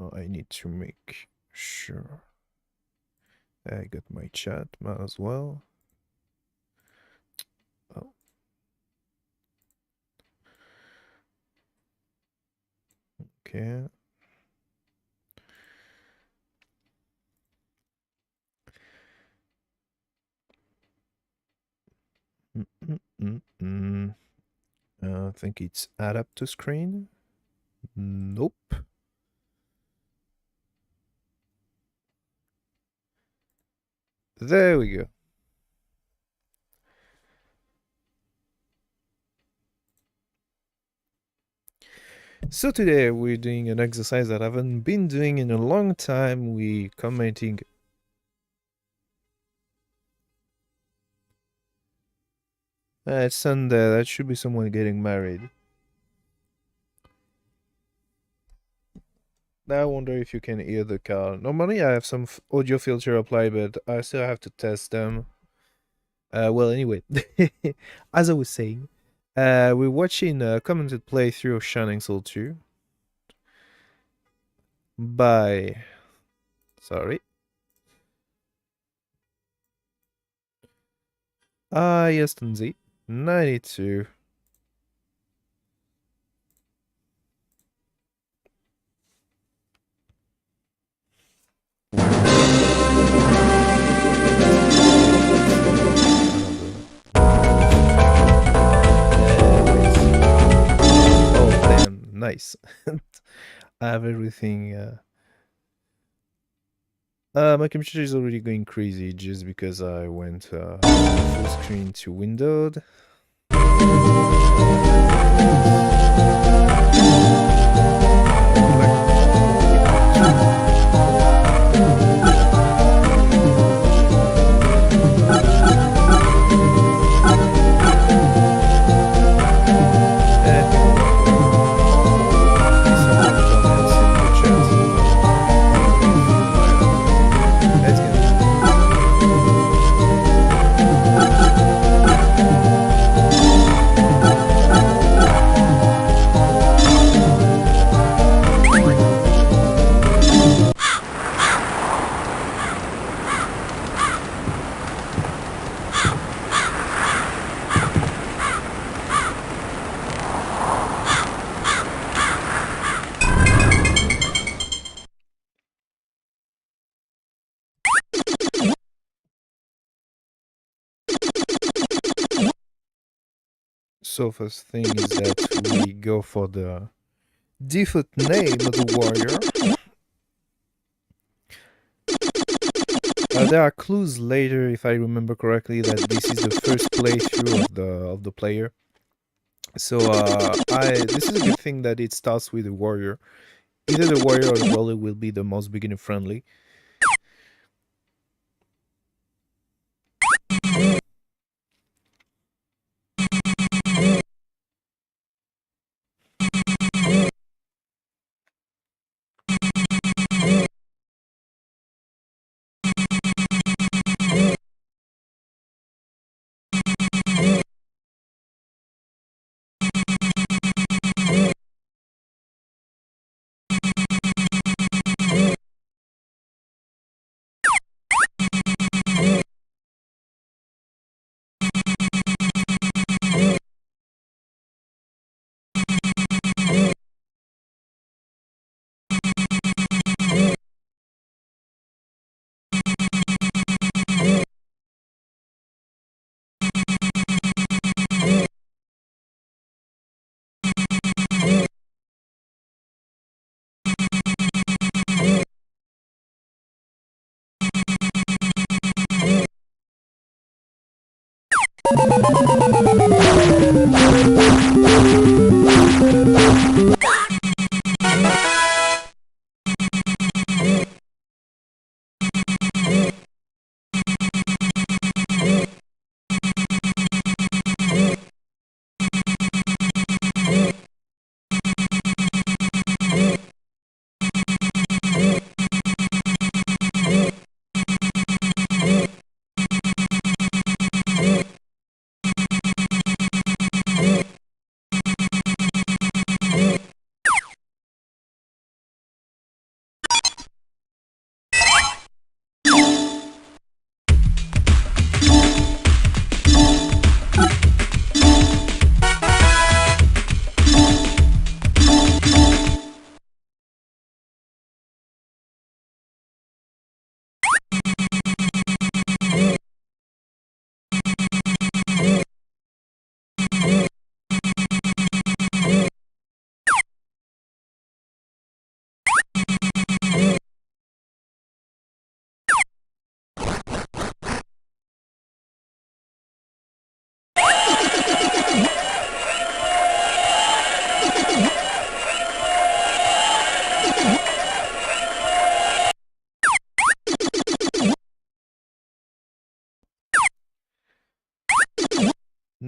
I need to make sure I got my chat as well. Oh. Okay. I think it's add up to screen. Nope. There we go. So today we're doing an exercise that I haven't been doing in a long time. We commenting. It's Sunday. That should be someone getting married. Now I wonder if you can hear the car. Normally I have some audio filter applied, but I still have to test them. Well, anyway, as I was saying, we're watching a commented playthrough of Shining Soul 2 by, sorry, Hayastantzi92. Oh, damn, nice. I have everything. My computer is already going crazy just because I went full screen to windowed. So first thing is that we go for the default name of the warrior. There are clues later, if I remember correctly, that this is the first playthrough of the player. So this is a good thing that it starts with the warrior. Either the warrior or the brawler will be the most beginner friendly.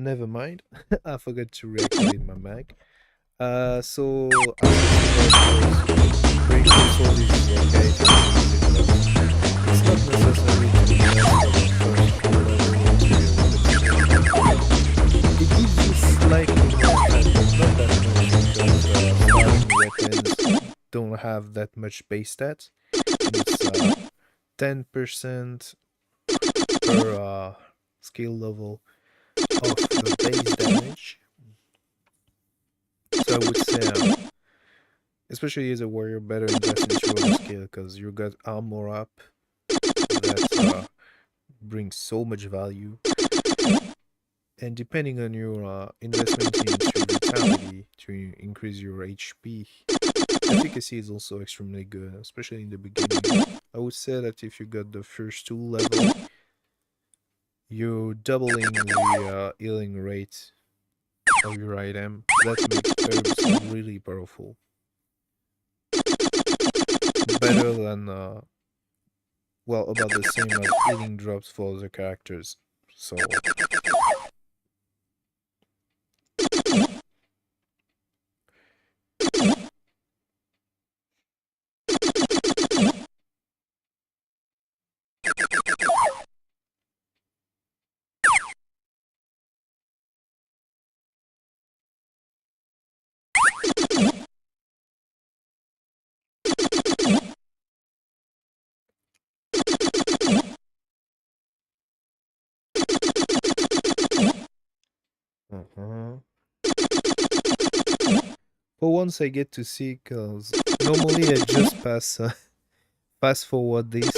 never mind. I forgot to reactivate my Mac. So I would say that breaking soldiers is okay if you use it, but it's not necessary to be for the first few levels to your weapons. It gives you slightly more time, but not that much because starting weapons don't have that much base stats. It's 10% per skill level of the base damage. So I would say, especially as a warrior, better invest into your skill because you got armor up that brings so much value. And depending on your investment into vitality to increase your HP, efficacy is also extremely good, especially in the beginning. I would say that if you got the first 2 levels, you're doubling the healing rate of your item. That makes herbs really powerful. Better than, well, about the same as healing drops for other characters. So for once I get to see, cause normally I just fast forward this.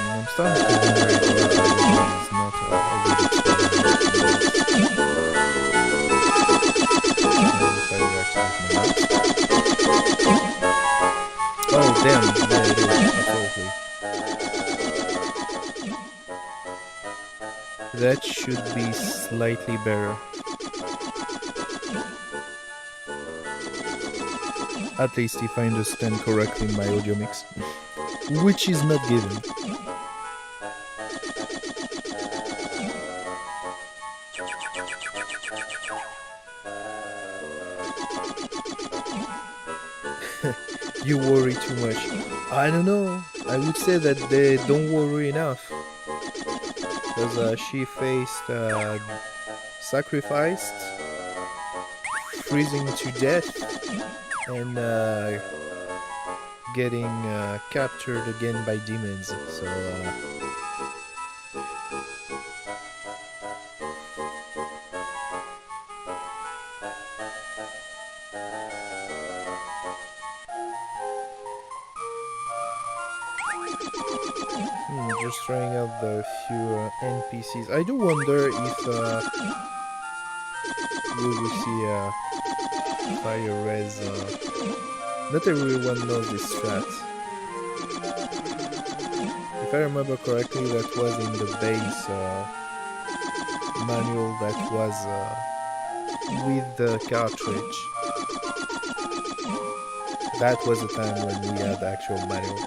I'm starting to wonder if the audio is not already too if I reactivate my mouse. Oh damn, there it is, absolutely. That should be slightly better. At least if I understand correctly my audio mix, which is not given. You worry too much. I don't know. I would say that they don't worry enough. Because she faced sacrificed, freezing to death, and getting captured again by demons. So just trying out the few NPCs. I do wonder if we will see fire res. Not everyone knows this strat. If I remember correctly, that was in the base manual that was with the cartridge. That was the time when we had the actual manual.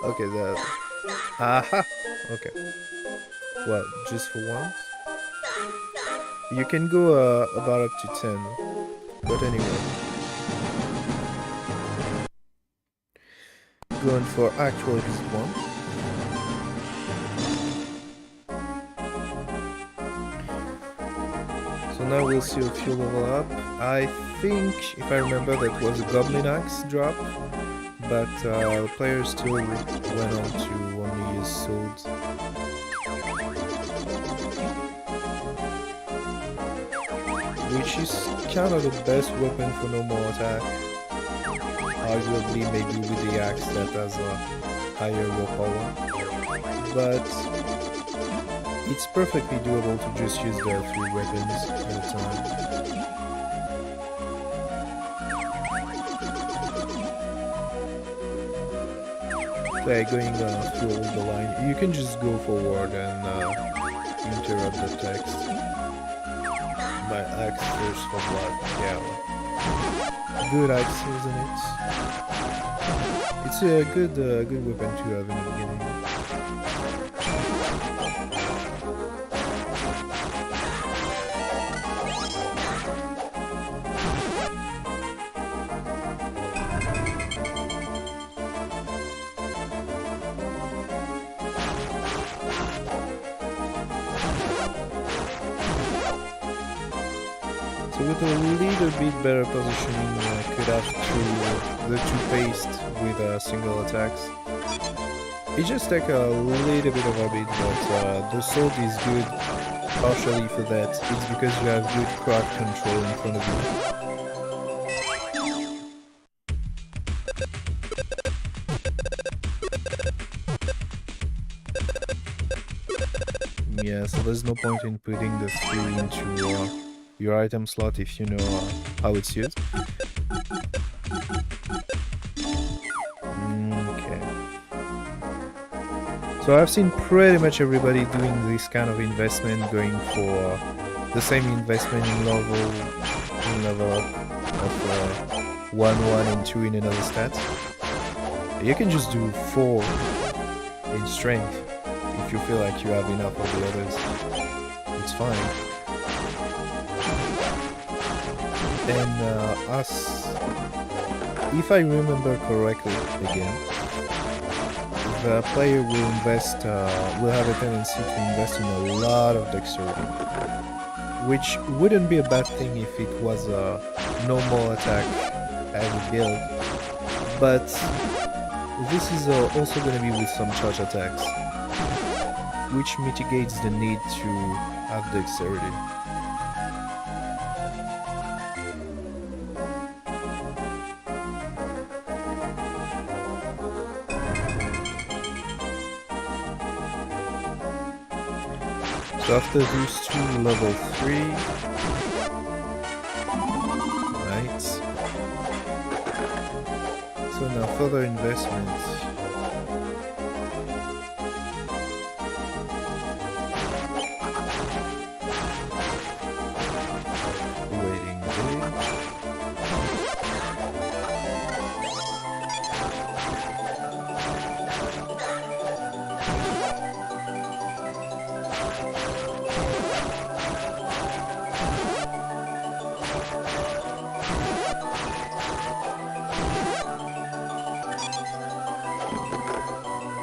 Okay, that... Aha! Okay. Well, just for once. You can go about up to 10. But anyway. Going for actual X1. So now we'll see a few level up. I think, if I remember, that was a Goblin Axe drop. But players still went on to only use swords. Which is kind of the best weapon for normal attack. arguably maybe with the axe that has a higher raw power, but it's perfectly doable to just use the 3 weapons at a time. Okay, going through all the line, you can just go forward and interrupt the text. My axe first for blood, yeah. Good axe, isn't it? It's a good weapon to have in the beginning. So with a little bit better positioning, could have the 2 paste with single attacks. It just takes a little bit of a bit, but the sword is good partially for that. It's because you have good crowd control in front of you. Yeah, so there's no point in putting the 3 into your item slot if you know how it's used. Okay. So I've seen pretty much everybody doing this kind of investment, going for the same investment in level up of 1, 1 and 2 in another stat. You can just do 4 in strength if you feel like you have enough of the others. It's fine. And if I remember correctly again, the player will have a tendency to invest in a lot of dexterity, which wouldn't be a bad thing if it was a normal attack heavy build, but this is also going to be with some charge attacks, which mitigates the need to have dexterity. So after these 2, level 3. Right. So now further investments. Waiting game.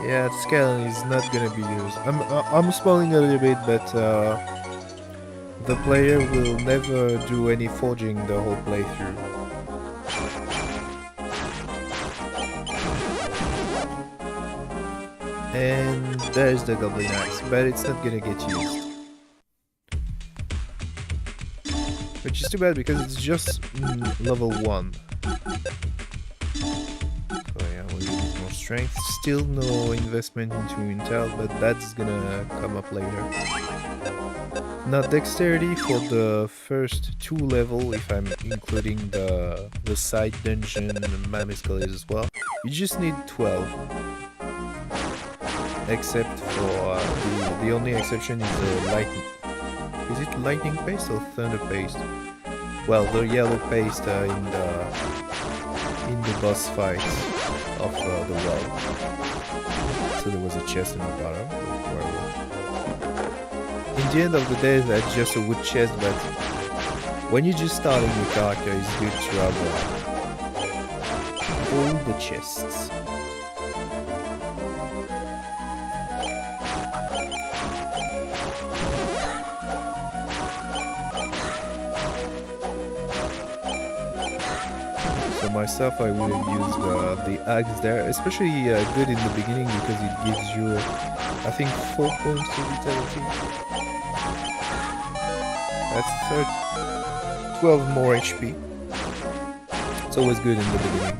Yeah, the scaling is not gonna be used. I'm spoiling a little bit, but the player will never do any forging the whole playthrough. And there's the Goblin Axe, but it's not gonna get used. Which is too bad because it's just level 1. Strength, still no investment into intel, but that's gonna come up later. Now dexterity for the first 2 level, if I'm including the side dungeon and Mammoth Skulls as well, you just need 12. Except for the only exception is the lightning. Is it lightning paste or thunder paste? Well, the yellow paste in the boss fight of the well. So there was a chest in the bottom. In the end of the day, that's just a wood chest, but when you're just starting your character, it's good to have all the chests. So myself, I would have used the axe there, especially good in the beginning because it gives you, I think, 4 points to vitality. That's 12 more HP. It's always good in the beginning.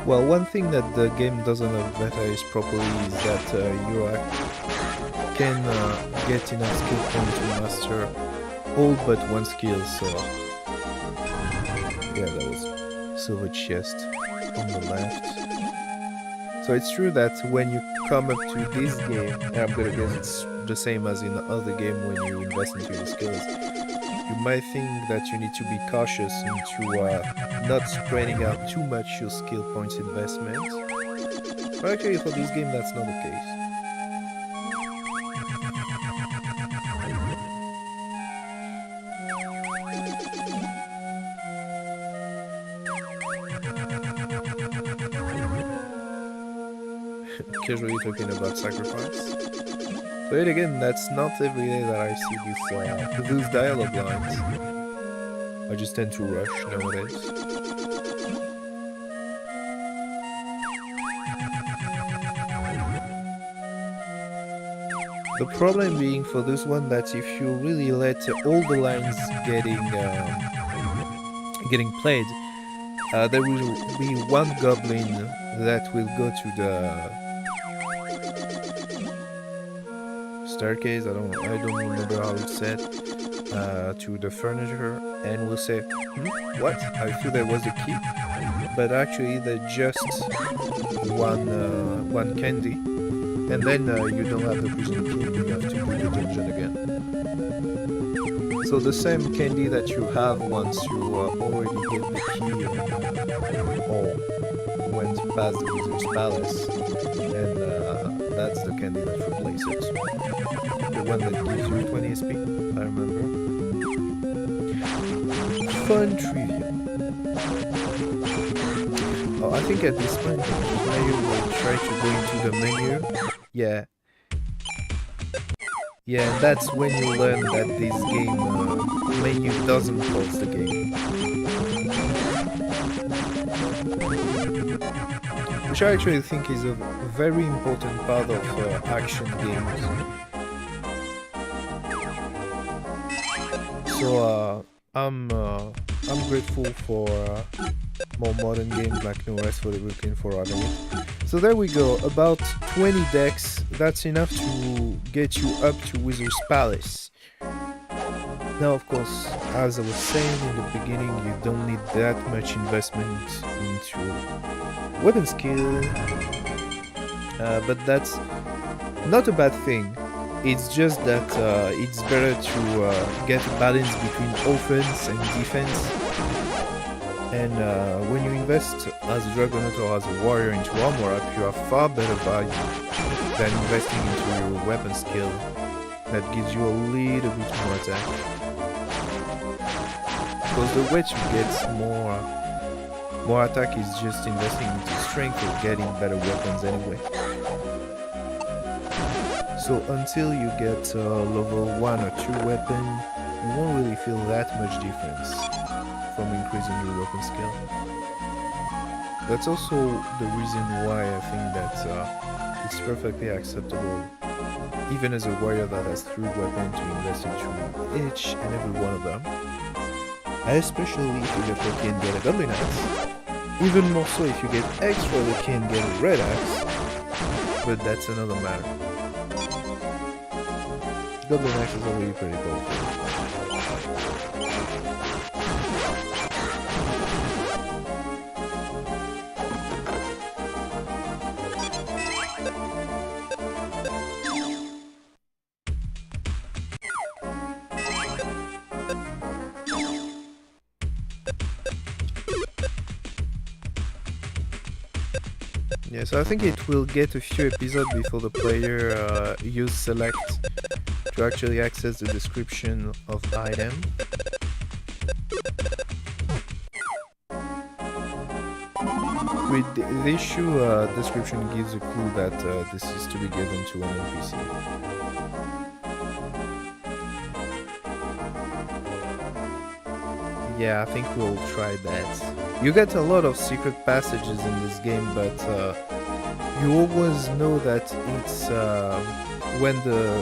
Well, one thing that the game doesn't advertise properly is that you can get enough skill points to master all but one skill, so yeah, that was silver chest on the left. So it's true that when you come up to this game, and I'm gonna guess it's the same as in the other game when you invest into your skills, you might think that you need to be cautious into not spreading out too much your skill points investment. But actually for this game that's not the case. Casually talking about sacrifice. But yet again, that's not every day that I see those dialogue lines. I just tend to rush nowadays. The problem being for this one that if you really let all the lines getting played, there will be one goblin that will go to the staircase, I don't remember how it's said, to the furniture, and we'll say, what? I thought there was a key, but actually there's just one candy, and then you don't have the prison key, you have to do the dungeon again. So the same candy that you have once you already get the key or went past the Wizard's Palace, and that's the candy that replaces it. The one that gives you 20 SP, I remember. Fun trivia. Oh, I think at this point, I will try to go into the menu. Yeah. Yeah, that's when you learn that this game menu doesn't pause the game. Which I actually think is a very important part of action games. So I'm grateful for more modern games like No Rest for the Wicked for having it. So there we go, about 20 decks, that's enough to get you up to Wizard's Palace. Now of course, as I was saying in the beginning, you don't need that much investment into weapon skill, but that's not a bad thing. It's just that it's better to get a balance between offense and defense. And when you invest as a Dragonaut or as a warrior into armor up, you have far better value than investing into your weapon skill that gives you a little bit more attack. Because the way to get more attack is just investing into strength or getting better weapons anyway. So until you get level 1 or 2 weapon, you won't really feel that much difference from increasing your weapon skill. That's also the reason why I think that it's perfectly acceptable, even as a warrior that has 3 weapons, to invest into each and every one of them. Especially if you get lucky and get a Goblin Axe. Even more so if you get extra lucky and get a Red Axe. But that's another matter. Goblin Axe is already pretty powerful. Yeah, so I think it will get a few episodes before the player use select to actually access the description of item. With the issue, description gives a clue that this is to be given to an NPC. Yeah, I think we'll try that. You get a lot of secret passages in this game, but you always know that it's when the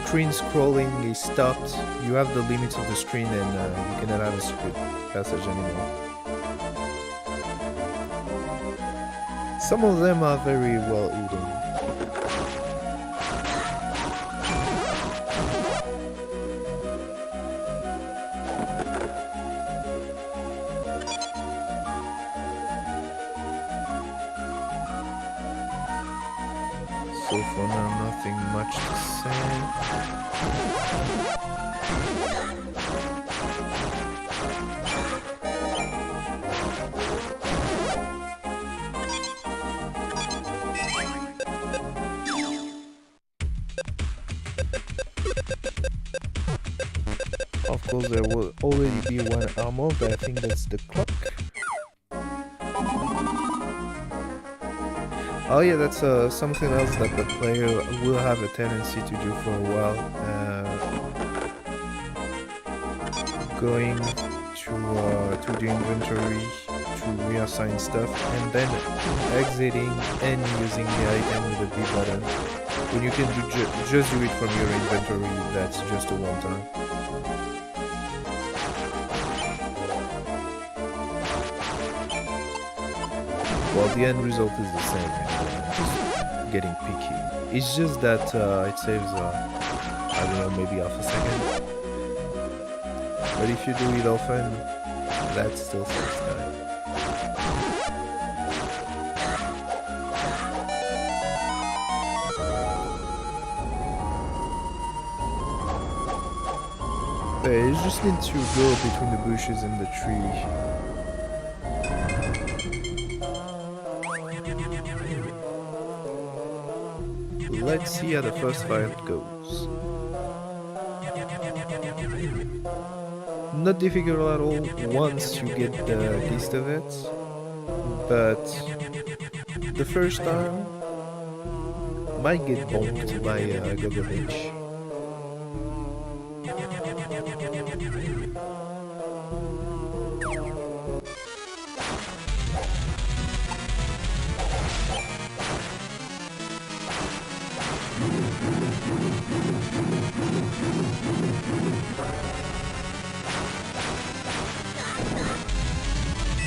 screen scrolling is stopped, you have the limits of the screen and you cannot have a secret passage anymore. Some of them are very well eaten. So for now, nothing much to say. Of course, there will already be one armor, but I think that's the clock. Oh yeah, that's something else that the player will have a tendency to do for a while. Going to the inventory to reassign stuff, and then exiting and using the item with the B button. When you can just do it from your inventory, that's just a one-time. Well, the end result is the same, just getting picky. It's just that it saves, I don't know, maybe half a second. But if you do it often, that still saves time. You just need to go between the bushes and the tree. Let's see how the first fight goes. Not difficult at all once you get the gist of it, but the first time might get bonked by Gogovich.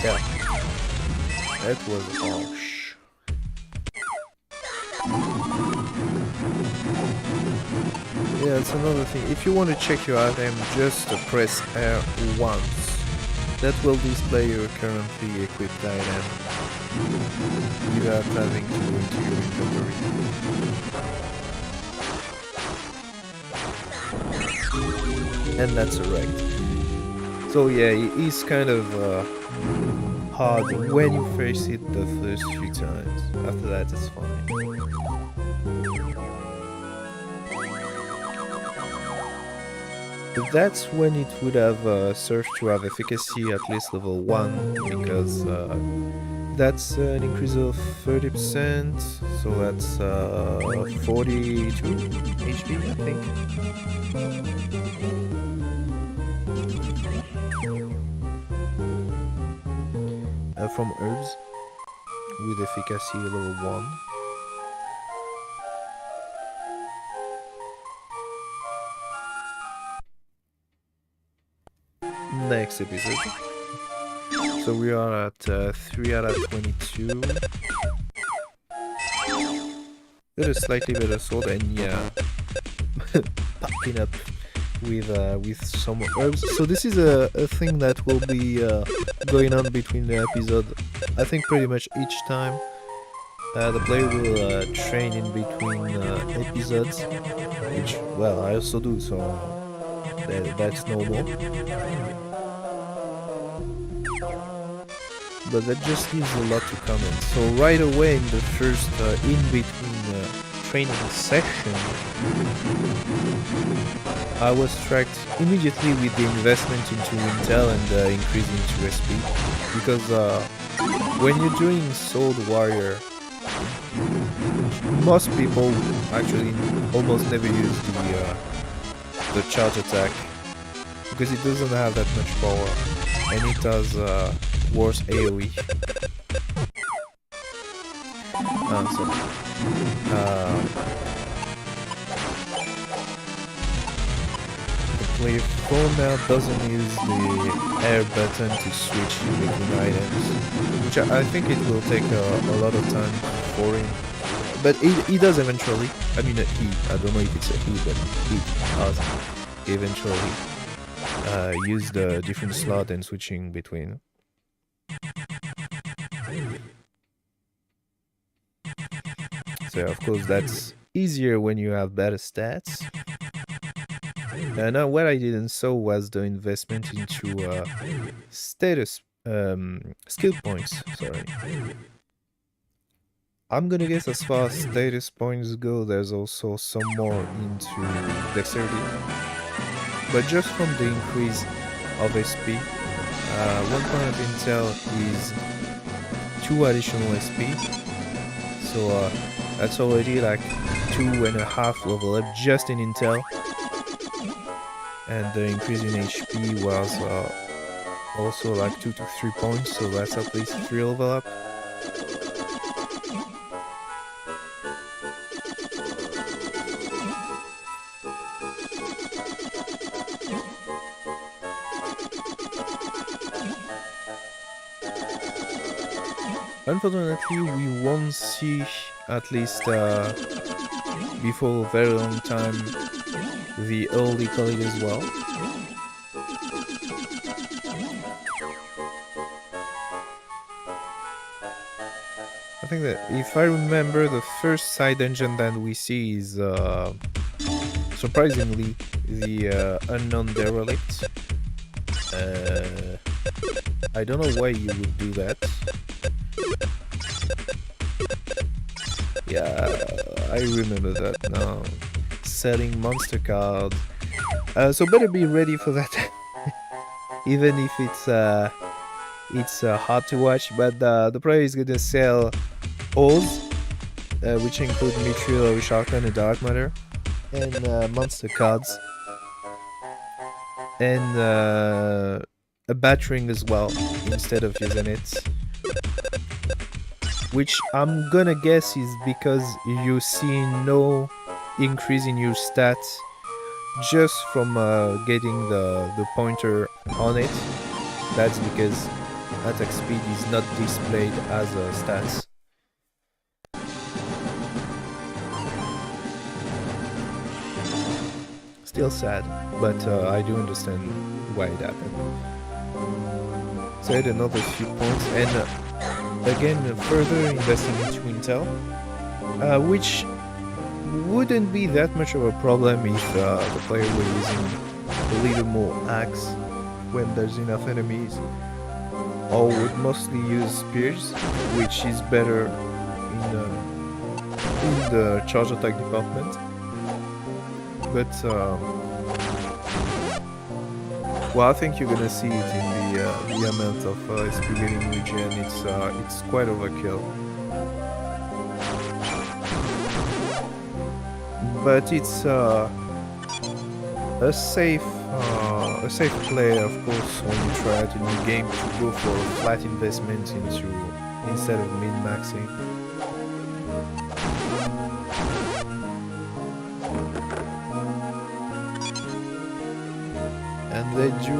Yeah, that was harsh. Yeah, that's another thing. If you want to check your item, just press R once. That will display your currently equipped item without having to go into your inventory. And that's alright. So yeah, it is kind of hard when you face it the first few times. After that, it's fine. But that's when it would have served to have efficacy at least level 1, because that's an increase of 30%, so that's 42 HP, I think. From herbs with efficacy level 1. Next episode. So we are at 3 out of 22. Got a slightly better sword, and yeah, popping up with some herbs. So this is a thing that will be going on between the episode. I think pretty much each time the player will train in between episodes, which, well, I also do, so that's normal. But that just leaves a lot to comment. So right away in the first in-between training session, I was tracked immediately with the investment into Intel and increase into SP, because when you're doing Sword Warrior, most people actually almost never use the charge attack, because it doesn't have that much power, and it does worse AoE. The player for now doesn't use the air button to switch between items, which I think it will take a lot of time for him. But he does eventually. I mean, I don't know if it's a he, but he does eventually use the different slot and switching between. So of course that's easier when you have better stats. Now what I didn't saw was the investment into status skill points. Sorry. I'm gonna guess as far as status points go, there's also some more into dexterity. But just from the increase of SP, 1 point of intel is 2 additional SP. So that's already like 2.5 level up just in intel. And the increase in HP was also like 2 to 3 points, so that's at least 3 level up. Unfortunately, we won't see, at least before a very long time, the early college as well. I think that if I remember, the first side dungeon that we see is surprisingly the unknown derelict. I don't know why you would do that. Yeah, I remember that now. Selling monster cards. So better be ready for that. Even if it's hard to watch, but the player is gonna sell ores, which include Mithril, Sharkan, and Dark Matter, and monster cards, and a battering as well instead of using it. Which I'm gonna guess is because you see no increase in your stats just from getting the pointer on it. That's because attack speed is not displayed as stats. Still sad, but I do understand why it happened. So I had another few points, and again further investing into intel, which wouldn't be that much of a problem if the player were using a little more axe when there's enough enemies, or would mostly use spears, which is better in the charge attack department. But well, I think you're gonna see it in the amount of SP getting regen. It's quite overkill. But it's a safe play, of course, when you try out a new game, to go for a flat investment instead of min-maxing. And they do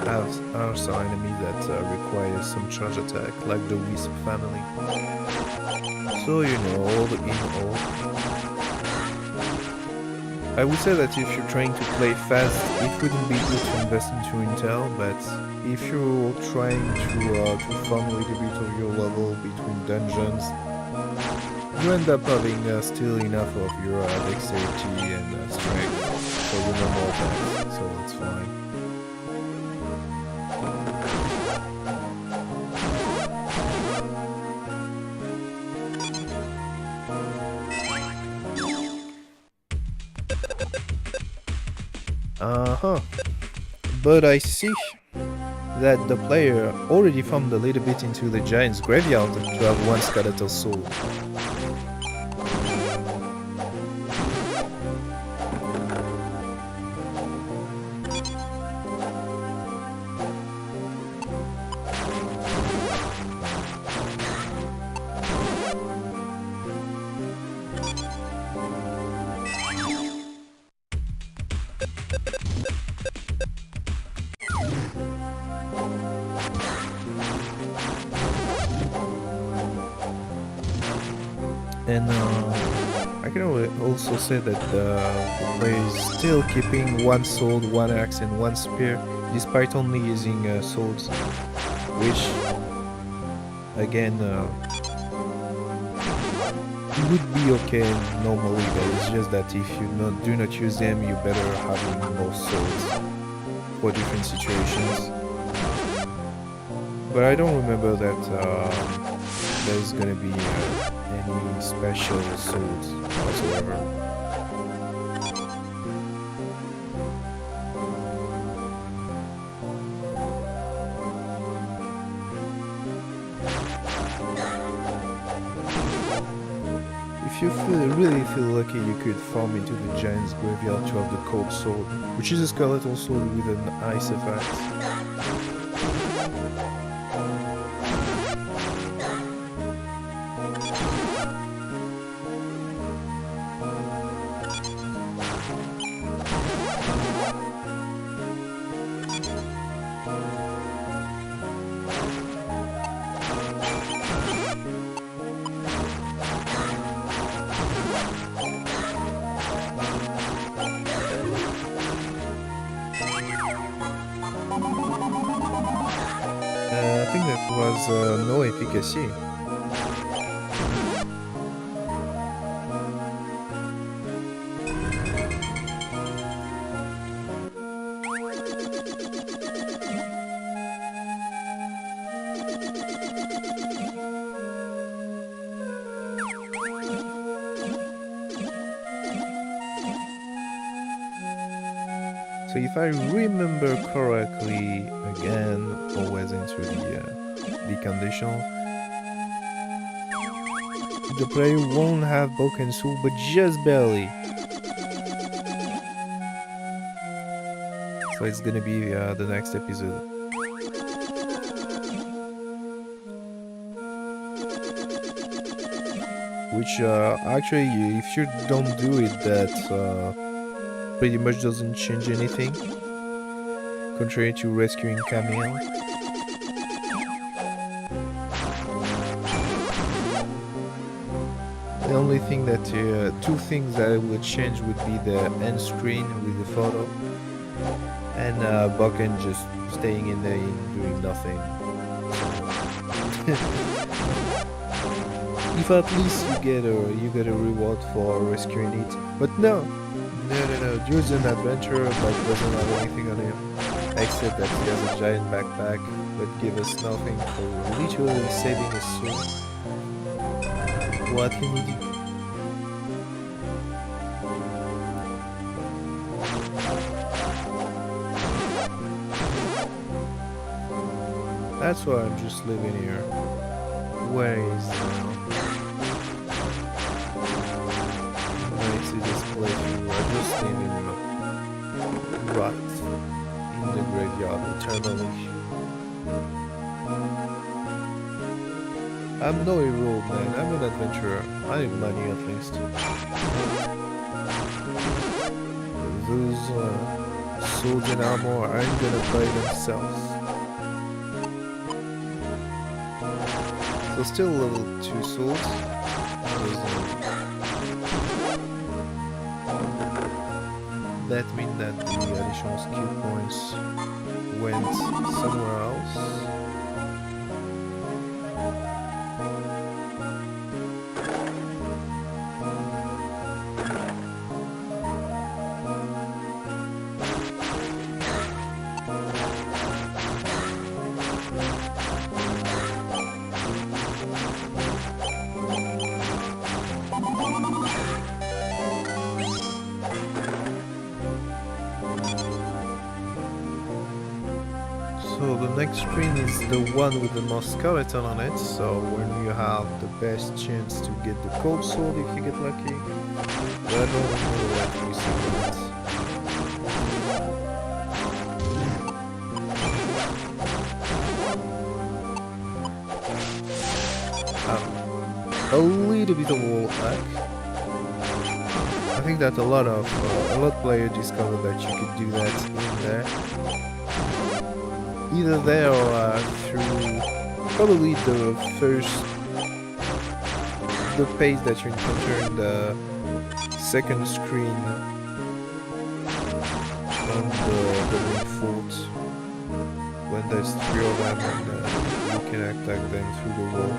have also enemies that require some charge attack, like the Wisp family. So you know, all in all, I would say that if you're trying to play fast, it wouldn't be good to invest into intel, but if you're trying to farm a little bit of your level between dungeons, you end up having still enough of your dexterity and strength for the normal attacks, so it's fine. But I see that the player already farmed a little bit into the giant's graveyard to have one skeletal soul. And I can also say that the player is still keeping one sword, one axe, and one spear, despite only using swords, which again would be okay normally, but it's just that if you do not use them, you better having more swords for different situations. But I don't remember that there's gonna be any special swords whatsoever. If you really feel lucky, you could farm into the giant's graveyard to have the cold sword, which is a skeletal sword with an ice effect. I think that was no efficacy. So if I remember correctly, again, always into the condition, the player won't have broken sword, but just barely. So it's gonna be the next episode. Which actually, if you don't do it, that pretty much doesn't change anything, contrary to rescuing Camille. The only thing that, two things that would change would be the end screen with the photo, and Bucken just staying in there and doing nothing. If at least you get a reward for rescuing it, but no. Drew's an adventurer but doesn't have anything on him, except that he has a giant backpack, but give us nothing for literally saving his soul. What can he do? That's why I'm just living here. Where is now? This playthrough, I just standing right in the graveyard eternally. I'm no hero, man. I'm an adventurer. I need money at least. Those swords and armor aren't gonna buy themselves. So still level 2 swords. That means that the additional skill points went somewhere else. So the next screen is the one with the most skeleton on it, so when you have the best chance to get the cold sword if you get lucky. But I don't know what we see. A little bit of wall hack. I think that a lot of players discovered that you could do that in there. Either there or through probably the first the pace that you encounter in the second screen on the main fort when there's 3 of them and you can attack them through the wall.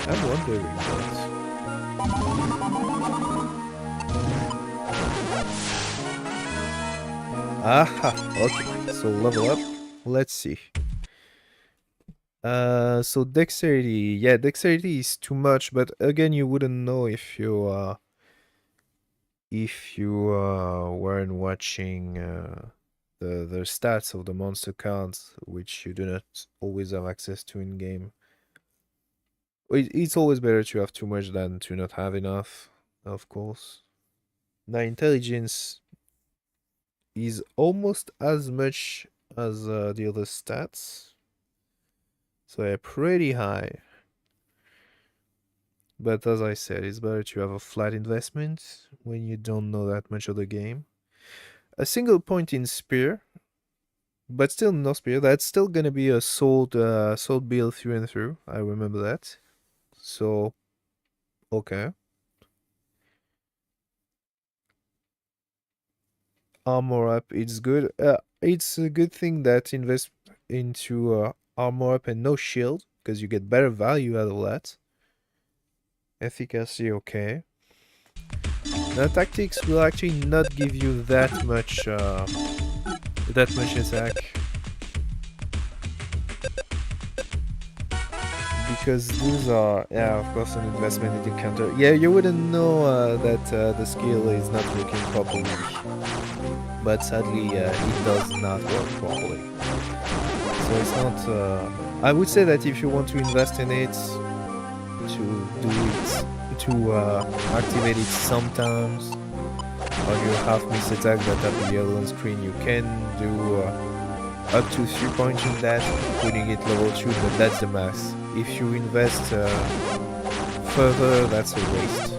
I'm wondering that. Aha! Okay, so level up. Let's see. So dexterity. Yeah, dexterity is too much, but again, you wouldn't know if you weren't watching the stats of the monster cards, which you do not always have access to in game. It's always better to have too much than to not have enough, of course. Now, intelligence is almost as much as the other stats. So they're pretty high. But as I said, it's better to have a flat investment when you don't know that much of the game. A single point in spear, but still no spear. That's still gonna be a sword build through and through. I remember that. So, okay. Armor up, it's good. It's a good thing that invest into armor up and no shield, because you get better value out of that. Efficacy, okay. Now tactics will actually not give you that much attack, because those are, yeah, of course, an investment in the counter. Yeah, you wouldn't know that the skill is not working properly, but sadly it does not work properly. So it's not. I would say that if you want to invest in it, to do it, to activate it sometimes, or you have missed attack that have the yellow on screen, you can do up to 3 points in that, putting it level 2, but that's the max. If you invest further, that's a waste.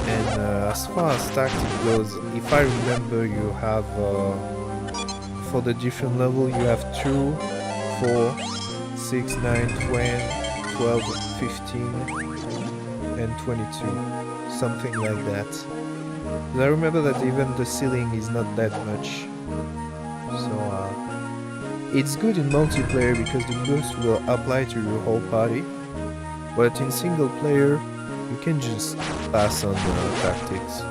And as far as tactic goes, if I remember, you have for the different level, you have 2, 4, 6, 9, 20, 12, 15, and 22. Something like that. But I remember that even the ceiling is not that much. So it's good in multiplayer because the boost will apply to your whole party. But in single player, you can just pass on the tactics.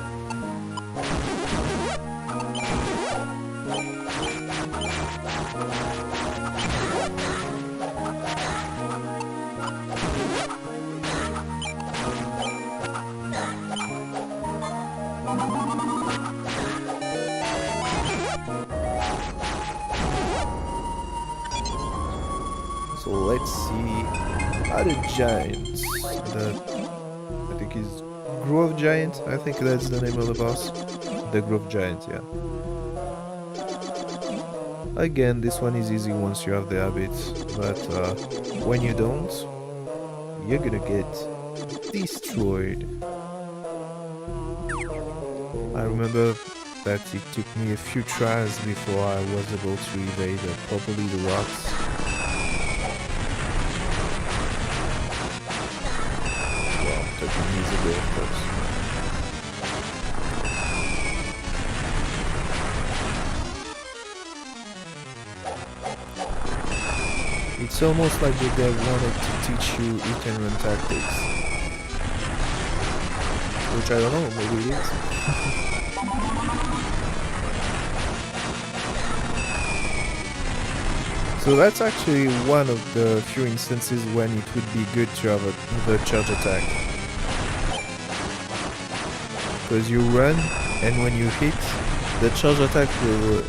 So let's see. Other giants. I think is Grove Giant. I think that's the name of the boss. The Grove Giant, yeah. Again, this one is easy once you have the habit, but when you don't, you're gonna get destroyed. I remember that it took me a few tries before I was able to evade properly the rocks. Well, 13 years ago, of course. It's almost like the dev wanted to teach you eat and run tactics. Which I don't know, maybe it is. So that's actually one of the few instances when it would be good to have the charge attack. Because you run, and when you hit, the charge attack will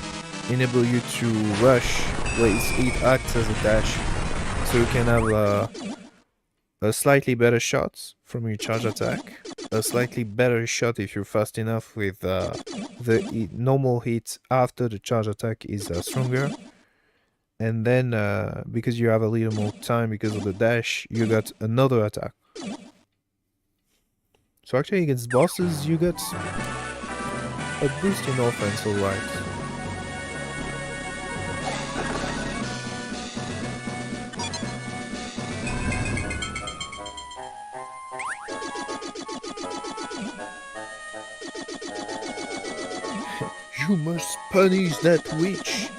enable you to rush. Well, it acts as a dash, so you can have a slightly better shot from your charge attack, a slightly better shot if you're fast enough with the normal hit after the charge attack is stronger, and then because you have a little more time because of the dash, you got another attack. So actually against bosses you got a boost in offense, alright. You must punish that witch.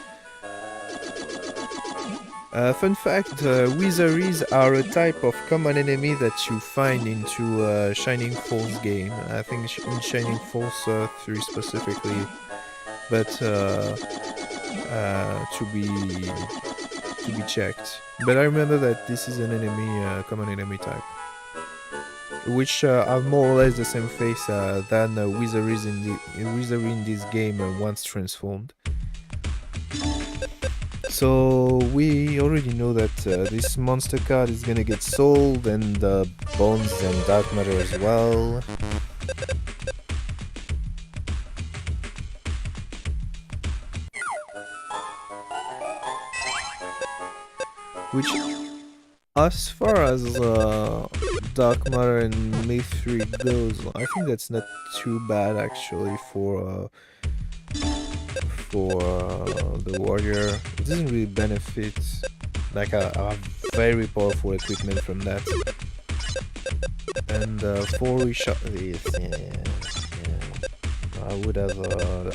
Fun fact, wizards are a type of common enemy that you find into Shining Force game. I think in Shining Force 3 specifically, but to be checked. But I remember that this is an enemy, common enemy type, which have more or less the same face than wizards in this game once transformed. So we already know that this monster card is gonna get sold, and bones and dark matter as well. Which, as far as dark matter and myth 3 goes, I think that's not too bad actually for the warrior. It doesn't really benefit like a very powerful equipment from that. And for reshot, I would have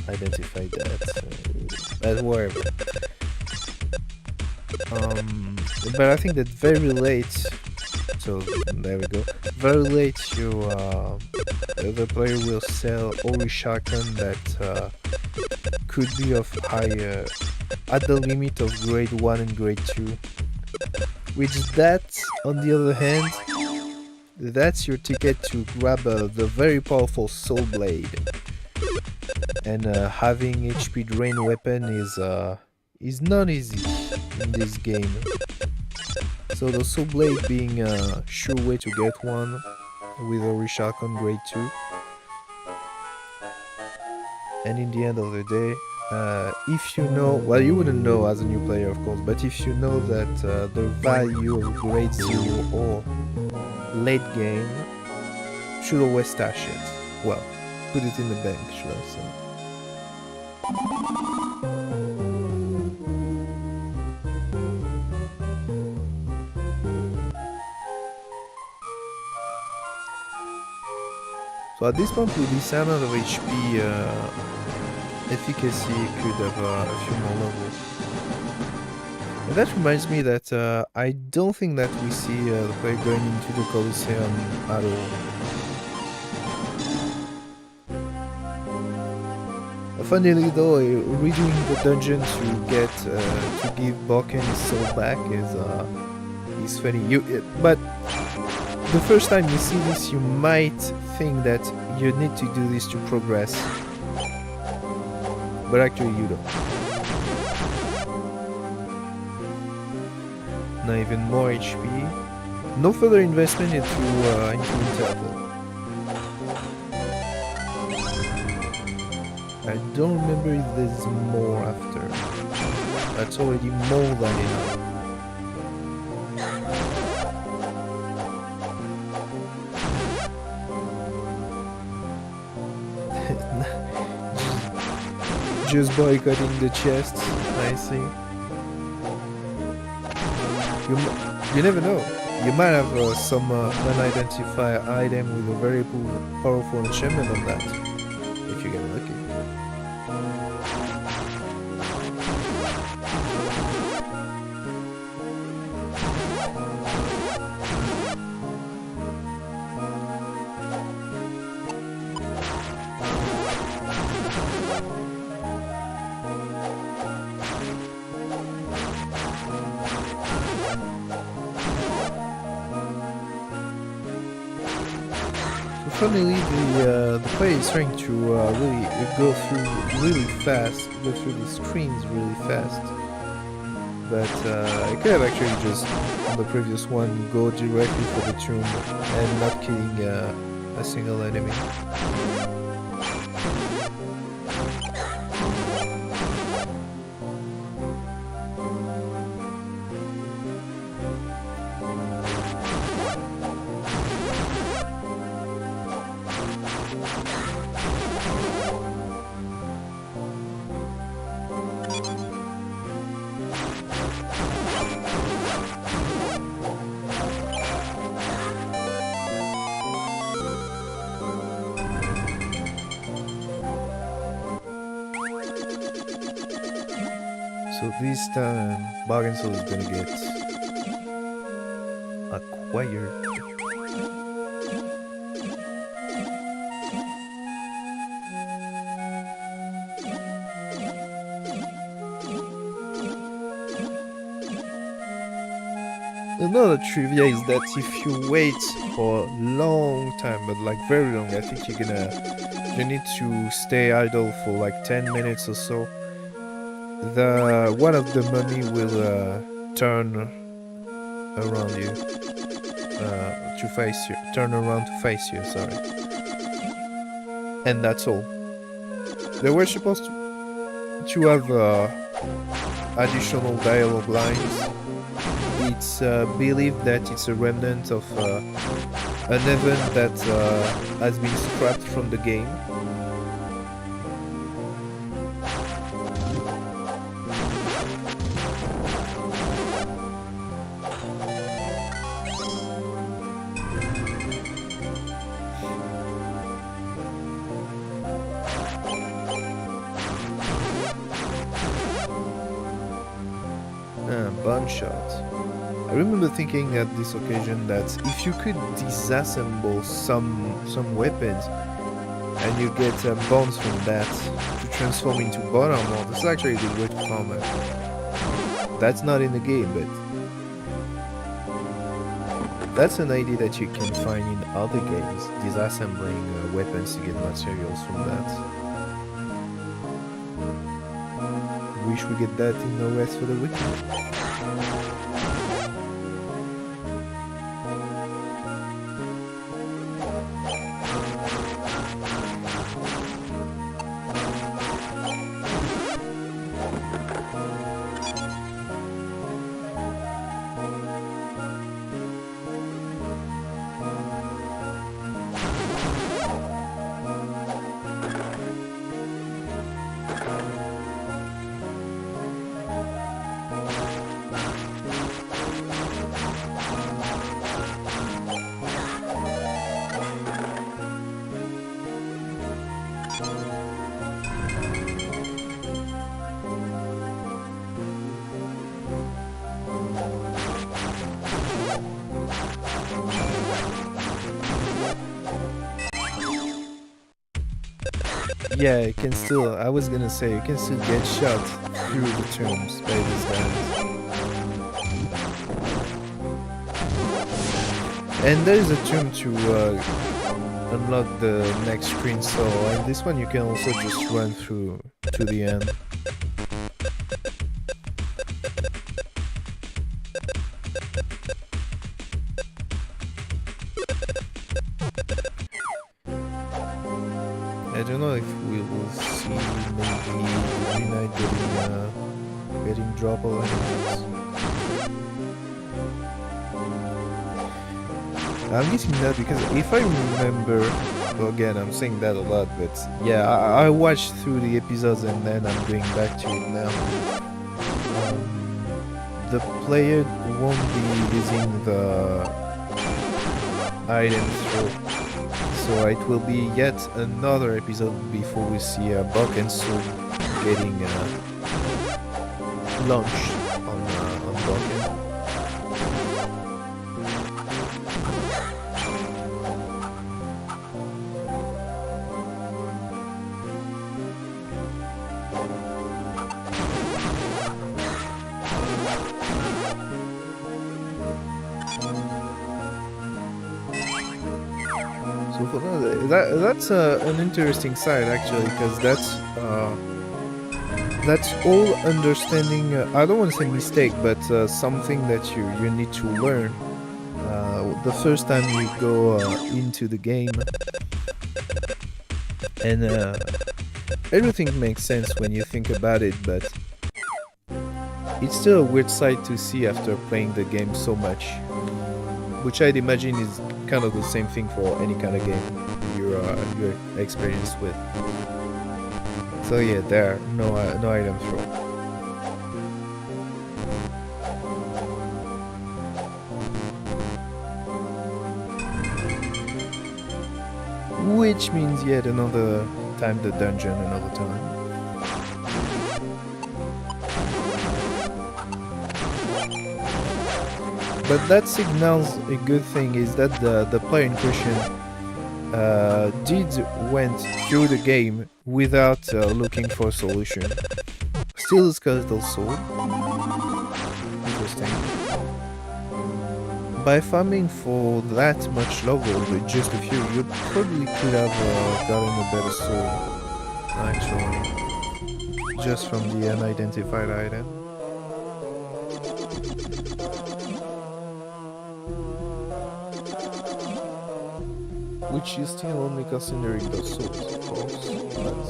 identified that, but whatever. But I think that very late, so there we go. Very late, the player will sell Ori shotgun that could be of higher at the limit of grade 1 and grade 2. Which that, on the other hand, that's your ticket to grab the very powerful Soul Blade. And having HP drain weapon is not easy in this game. So the Soul Blade being a sure way to get one with a shotgun grade 2. And in the end of the day, if you know, well, you wouldn't know as a new player of course, but if you know that the value of grade 0 or late game, should always stash it. Well, put it in the bank, should I say. So at this point, with this amount of HP, efficacy could have a few more levels. And that reminds me that I don't think that we see the player going into the Colosseum at all. Funnily though, redoing the dungeon to give Boken his soul back is funny. But the first time you see this, you might think that you need to do this to progress, but actually you don't. Now even more HP. No further investment into Interval. I don't remember if there's more after. That's already more than enough. Just boycotting the chests, I see. You never know. You might have some unidentified item with a very powerful enchantment on that, if you get lucky. Funnily, the player is trying to really go through the screens really fast. But I could have actually just, on the previous one, go directly for the tomb and not killing a single enemy. So this time, Bargain Soul is gonna get acquired. Another trivia is that if you wait for a long time, but like very long, I think you need to stay idle for like 10 minutes or so. The one of the mummy will turn around you, to face you, turn around to face you. Sorry, and that's all. They were supposed to have additional dialogue lines. It's believed that it's a remnant of an event that has been scrapped from the game. Bun shot. I remember thinking at this occasion that if you could disassemble some weapons and you get bones from that to transform into bone armor, this is actually a good way to farm it. That's not in the game, but that's an idea that you can find in other games, disassembling weapons to get materials from that. Wish we get that in No Rest for the Wicked. Yeah, you can still, I was gonna say, you can still get shot through the tombs by these guys. And there is a tomb to unlock the next screen, so in this one you can also just run through to the end. I don't know if we will see maybe Midnight getting drop or anything. I'm guessing that because if I remember, well, again I'm saying that a lot, but yeah, I watched through the episodes and then I'm going back to it now. The player won't be using the item throw. So it will be yet another episode before we see Buck and Soul getting launched on Buck. That's an interesting side actually, because that's all understanding. I don't want to say mistake, but something that you need to learn the first time you go into the game, and everything makes sense when you think about it, but it's still a weird sight to see after playing the game so much, which I'd imagine is kind of the same thing for any kind of game you're experienced with. So yeah, there, no item throw. Which means yet another time the dungeon, another time. But that signals a good thing is that the player in question did went through the game without looking for a solution. Still a skeletal sword. Interesting. By farming for that much level with just a few, you probably could have gotten a better sword, actually, just from the unidentified item. Which is still only considering the swords, of course, but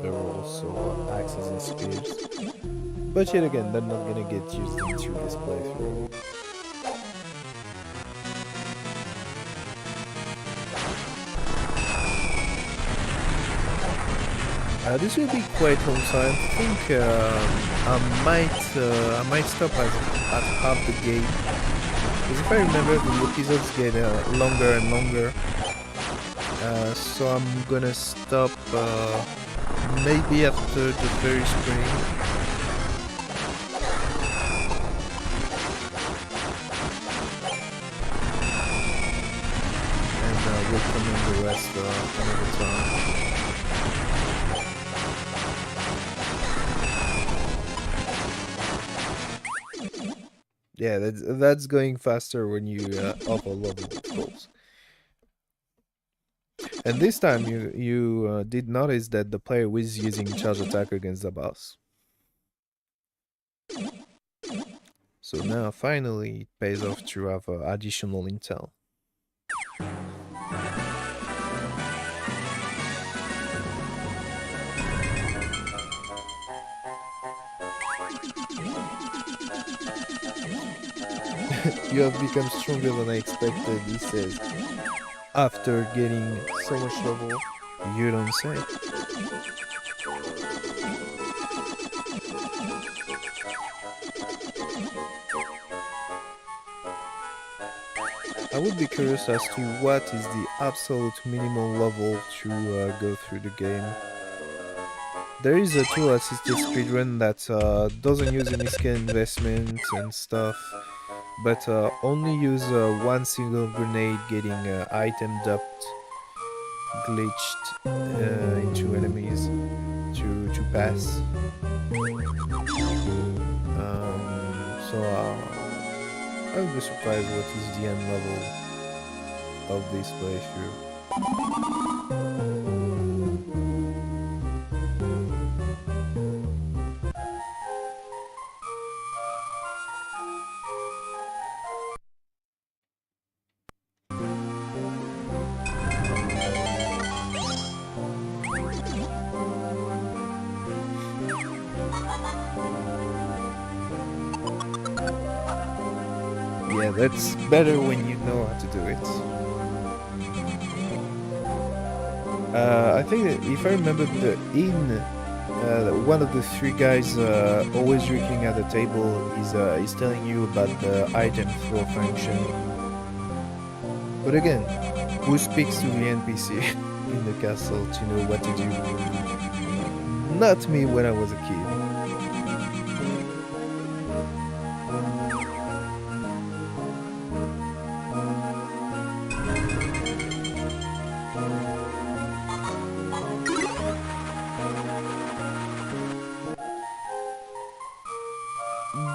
there are also axes and spears. But yet again, they're not gonna get used into this playthrough. This will be quite long, so I think I might stop at half the game. Because if I remember, the episodes get longer and longer. So I'm gonna stop maybe after the very spring. And we'll come in the rest another time. Yeah, that's going faster when you up a level, of course. And this time you did notice that the player was using charge attack against the boss. So now finally it pays off to have additional intel. You have become stronger than I expected, he says. After getting so much level, you don't say. I would be curious as to what is the absolute minimal level to go through the game. There is a tool-assisted speedrun that doesn't use any skill investment and stuff, but only use one single grenade getting item dumped, glitched into enemies to pass. So I would be surprised what is the end level of this playthrough. Yeah, that's better when you know how to do it. I think that if I remember the one of the three guys always drinking at the table is telling you about the item flow function. But again, who speaks to the NPC in the castle to know what to do? Not me when I was a kid.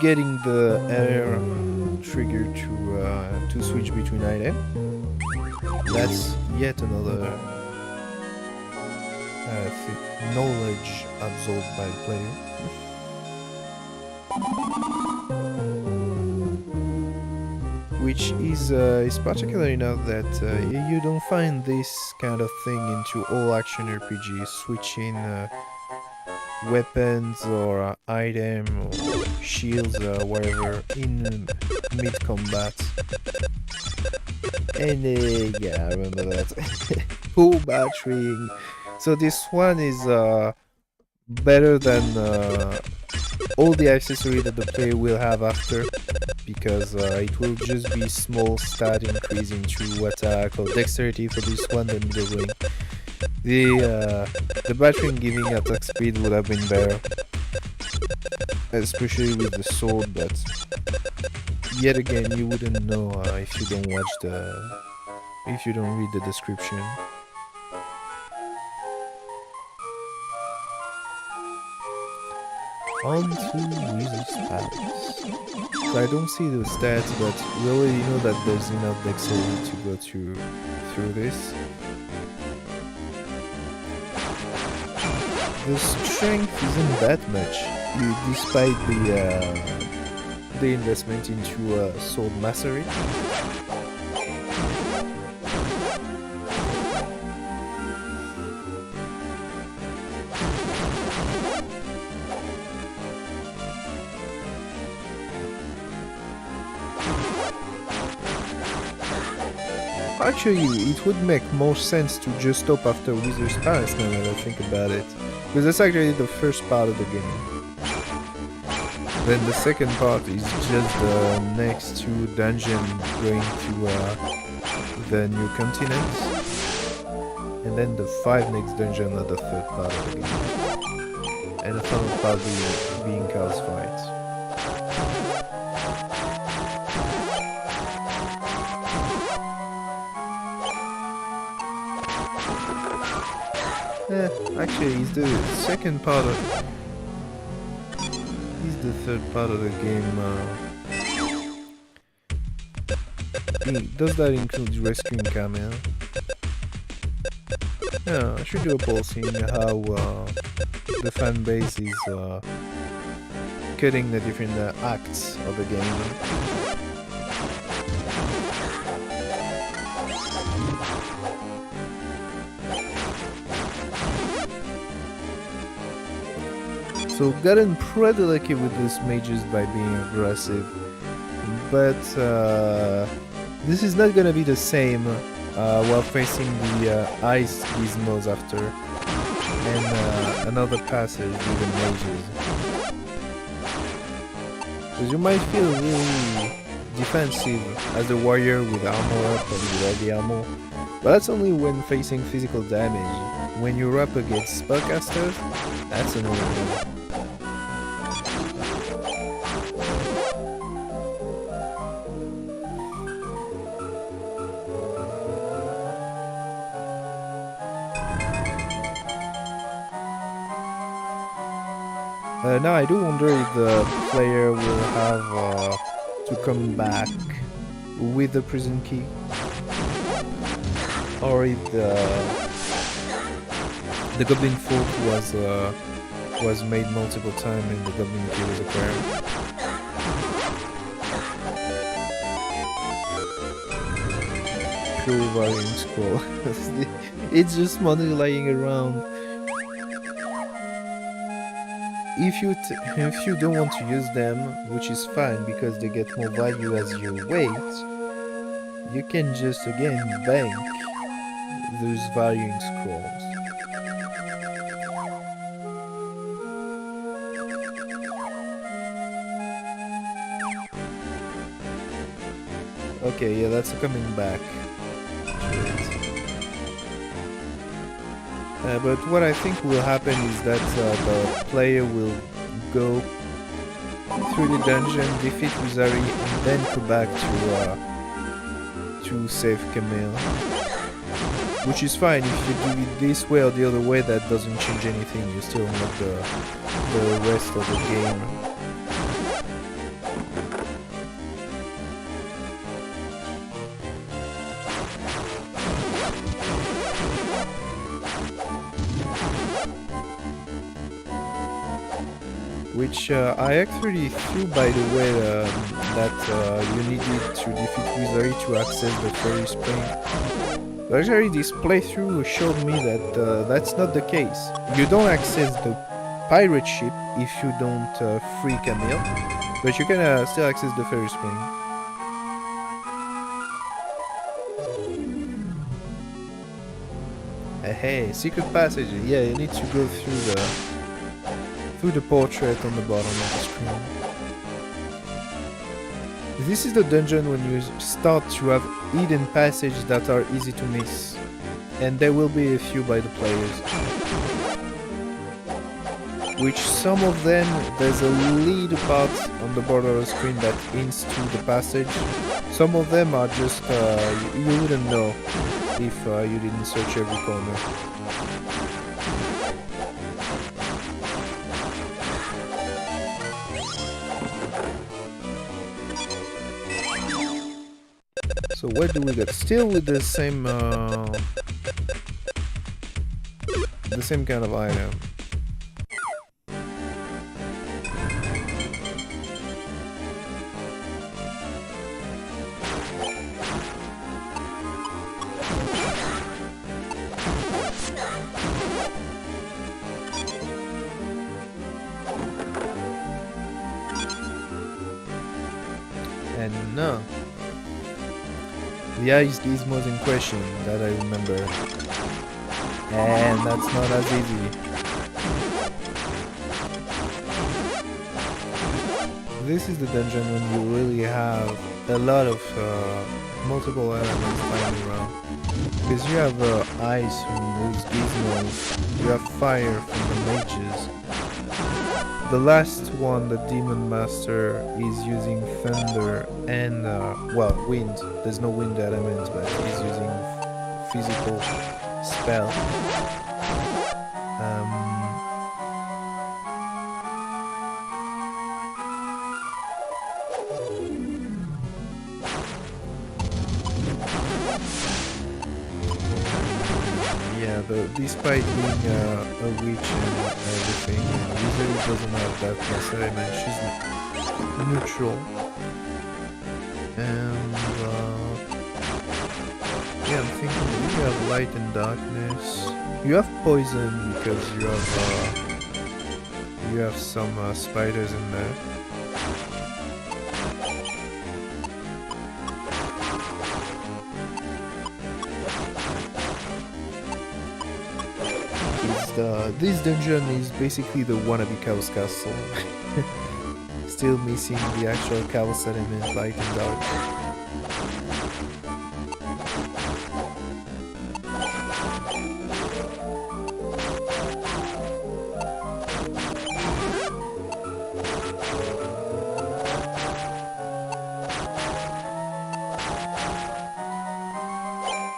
Getting the air trigger to switch between items. That's yet another knowledge absorbed by the player. Which is particular enough that you don't find this kind of thing into all action RPGs, switching weapons or item or shields or whatever in mid-combat. And yeah, I remember that. Full battering. So this one is better than all the accessories that the player will have after, because it will just be small stat increase into attack or dexterity for this one, the middle ring. The battering giving attack speed would have been better, especially with the sword, but yet again, you wouldn't know if you don't watch if you don't read the description. On to Wizard's Palace. So I don't see the stats, but we already know that there's enough dexterity to go through this. The strength isn't that much, despite the investment into sword mastery. Actually, it would make more sense to just stop after Wizard's Palace now that I think about it. Because that's actually the first part of the game. Then the second part is just the next two dungeons going to the new continent. And then the 5 next dungeons are the third part of the game. And the final part being Chaos Fight. Actually, it's the second part of... It's the third part of the game. Does that include rescuing Camille? Yeah, I should do a poll seeing how the fan base is cutting the different acts of the game. So gotten pretty lucky with these mages by being aggressive, but this is not gonna be the same while facing the ice gizmos after, and another passage with the mages. Because you might feel really defensive as a warrior with armor up and without the armor, but that's only when facing physical damage. When you're up against spellcasters, that's another thing. Now I do wonder if the player will have to come back with the prison key, or if the Goblin Fort was made multiple times and the Goblin key was acquired. Pure varying scroll. It's just money lying around. If you don't want to use them, which is fine because they get more value as you wait, you can just again bank those varying scrolls. Okay, yeah, that's coming back. But what I think will happen is that the player will go through the dungeon, defeat Wizari, and then come back to save Camille. Which is fine. If you do it this way or the other way, that doesn't change anything. You still unlock the rest of the game. Which I actually threw, by the way, that you needed to defeat Wizari to access the fairy spring. But actually, this playthrough showed me that that's not the case. You don't access the pirate ship if you don't free Camille, but you can still access the fairy spring. Hey, secret passage. Yeah, you need to go through the portrait on the bottom of the screen. This is the dungeon when you start to have hidden passages that are easy to miss, and there will be a few by the players. which some of them, there's a little part on the border of the screen that hints to the passage. Some of them are just, you wouldn't know if you didn't search every corner. So where do we get? Still with the same kind of item. And no. The ice gizmos in question that I remember. And that's not as easy. This is the dungeon when you really have a lot of multiple elements lying around. Because you have ice from those gizmos, you have fire from the mages. The last one, the Demon Master, is using thunder and, well, wind. There's no wind element, but he's using physical spell. Yeah, despite being a witch and everything, usually doesn't have that element. She's neutral. And yeah, I'm thinking you have light and darkness. You have poison because you have some spiders in there. This dungeon is basically the wannabe Chaos Castle. Still missing the actual Chaos element, light and dark.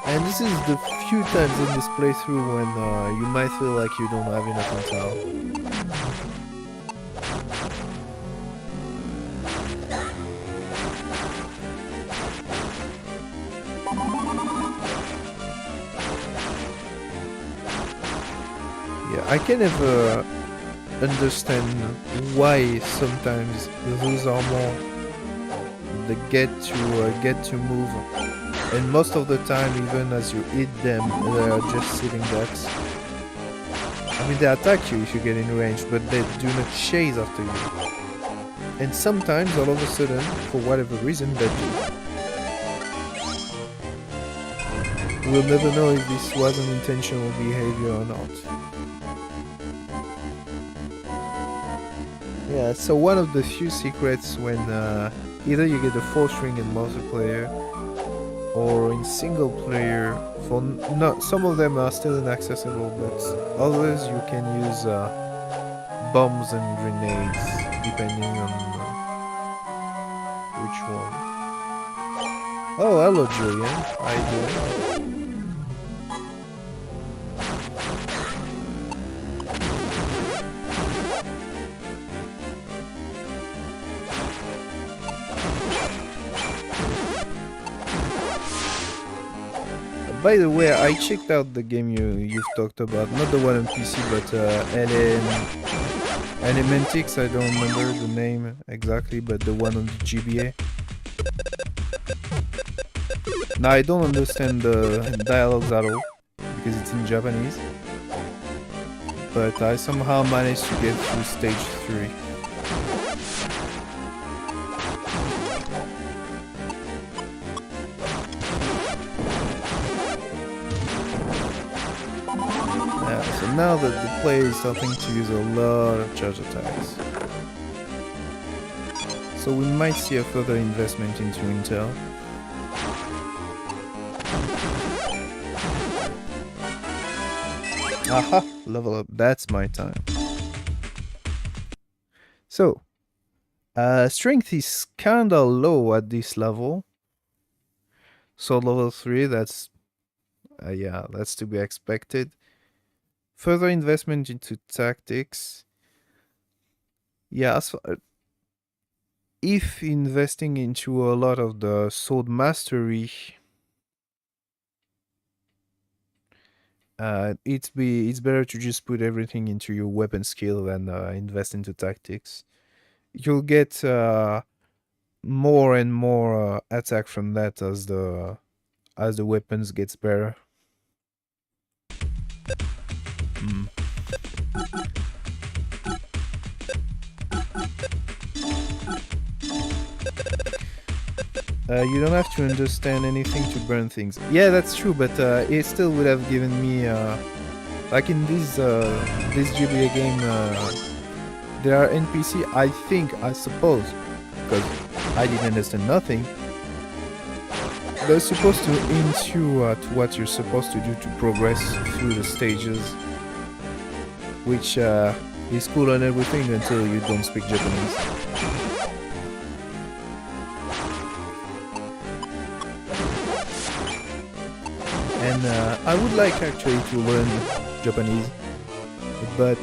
And this is the few times in this playthrough when you might feel like you don't have enough intel. Yeah, I can never understand why sometimes those armor they get to move. And most of the time, even as you hit them, they are just sitting ducks. I mean, they attack you if you get in range, but they do not chase after you. And sometimes, all of a sudden, for whatever reason, they do. We'll never know if this was an intentional behavior or not. Yeah, so one of the few secrets when either you get the 4th ring in multiplayer, or in single player, for not some of them are still inaccessible, but others you can use bombs and grenades depending on which one. Oh, hello Julian, how you doing? By the way, I checked out the game you've talked about, not the one on PC, but Elementix, I don't remember the name exactly, but the one on the GBA. Now I don't understand the dialogues at all, because it's in Japanese, but I somehow managed to get through stage 3. Now that the player is starting to use a lot of charge attacks. So we might see a further investment into intel. Aha! Level up, that's my time. So, strength is kinda low at this level. So level 3, that's yeah, that's to be expected. Further investment into tactics. Yeah, if investing into a lot of the sword mastery, it's better to just put everything into your weapon skill than invest into tactics. You'll get more and more attack from that as the weapons gets better. Mm. You don't have to understand anything to burn things. Yeah, that's true, but it still would have given me like in this GBA game, there are NPC. I suppose, because I didn't understand nothing. They're supposed to hint you at what you're supposed to do to progress through the stages, which is cool and everything until you don't speak Japanese. And I would like actually to learn Japanese, but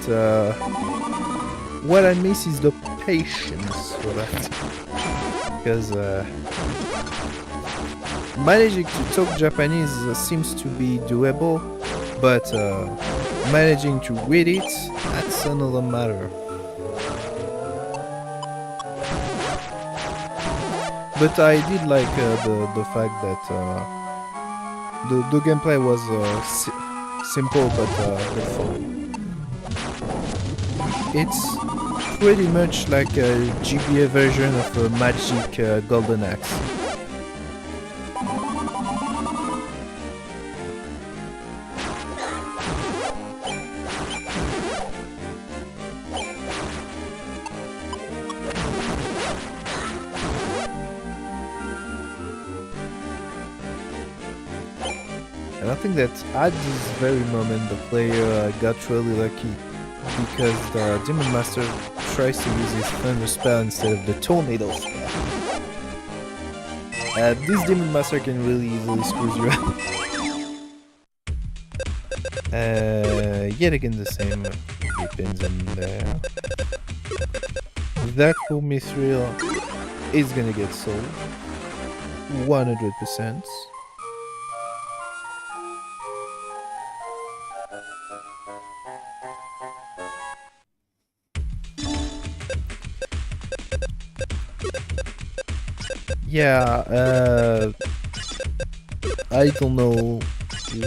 what I miss is the patience for that, because managing to talk Japanese seems to be doable, but managing to read it, that's another matter. But I did like the fact that the gameplay was simple but fun. It's pretty much like a GBA version of a Magic Golden Axe. And I think that at this very moment the player got really lucky, because the Demon Master tries to use his Thunder spell instead of the Tornado spell. This Demon Master can really easily screw you up. Yet again the same depends on there. That Full Mithril is gonna get sold 100%. Yeah, I don't know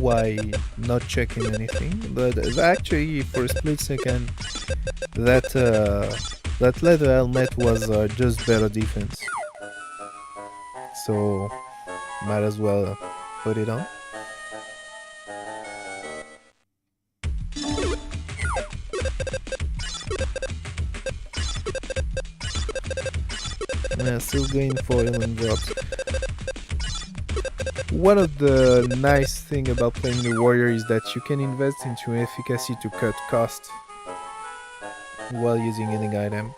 why not checking anything, but actually for a split second that that leather helmet was just better defense, so might as well put it on. Yeah, still going for healing drops. One of the nice thing about playing the warrior is that you can invest into efficacy to cut cost while using healing item.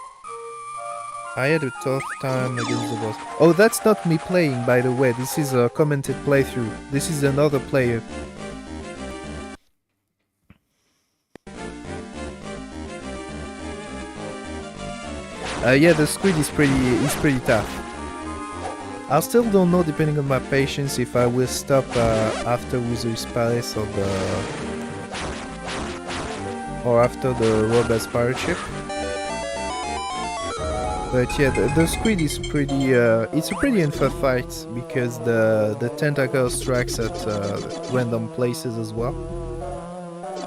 I had a tough time against the boss. Oh, that's not me playing, by the way. This is a commented playthrough. This is another player. Yeah, the squid is pretty tough. I still don't know, depending on my patience, if I will stop after Wizard's Palace or after the Robert's pirate ship. But yeah, the squid is pretty. It's a pretty unfair fight, because the tentacle strikes at random places as well.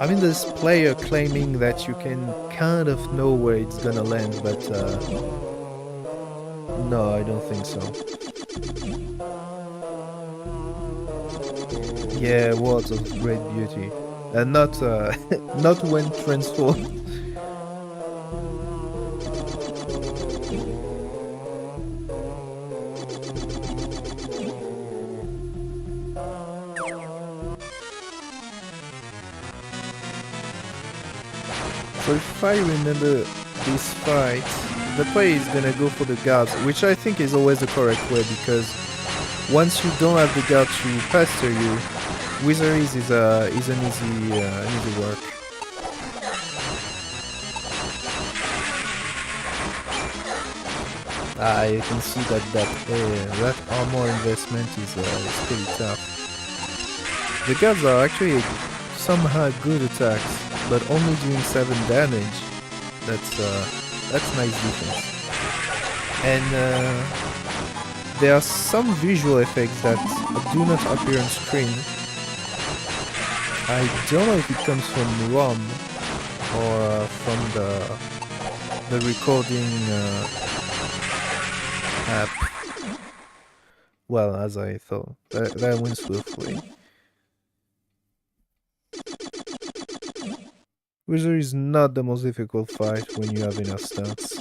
I mean, this player claiming that you can kind of know where it's gonna land, but no, I don't think so. Yeah, words of great beauty, and not not when transformed. So if I remember this fight, the player is gonna go for the guards, which I think is always the correct way, because once you don't have the guard to pester you, wizards is an easy work. You can see that armor investment is pretty tough. The guards are actually somehow good attacks, but only doing 7 damage. That's nice defense. And there are some visual effects that do not appear on screen. I don't know if it comes from ROM or from the recording app. Well, as I thought, that went swiftly. Wizard is not the most difficult fight when you have enough stats.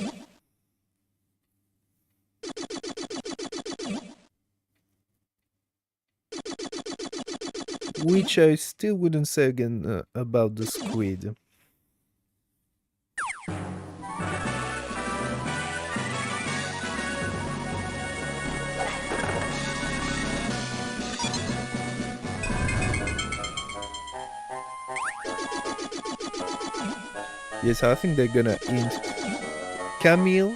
Which I still wouldn't say again about the squid. Yes, I think they're gonna hint Camille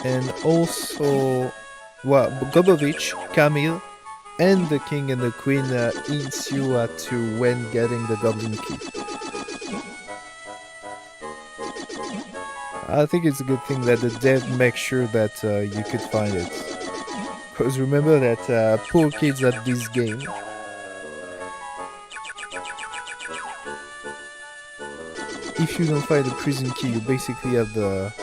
and also, well, Gobovich, Camille, and the king and the queen hints you to when getting the goblin key. I think it's a good thing that the dev makes sure that you could find it. Because remember that poor kids at this game. If you don't find the prison key, you basically have the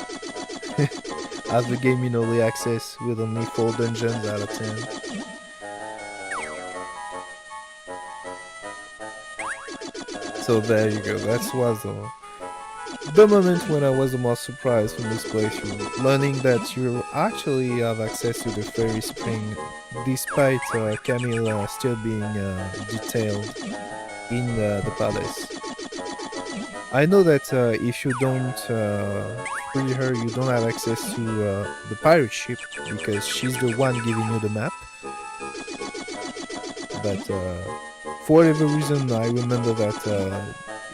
have the game in early access with only 4 dungeons out of 10. So there you go. That was the moment when I was the most surprised from this playthrough, learning that you actually have access to the fairy spring, despite Camille still being detailed in the palace. I know that if you don't free her, you don't have access to the pirate ship, because she's the one giving you the map. But for whatever reason, I remember that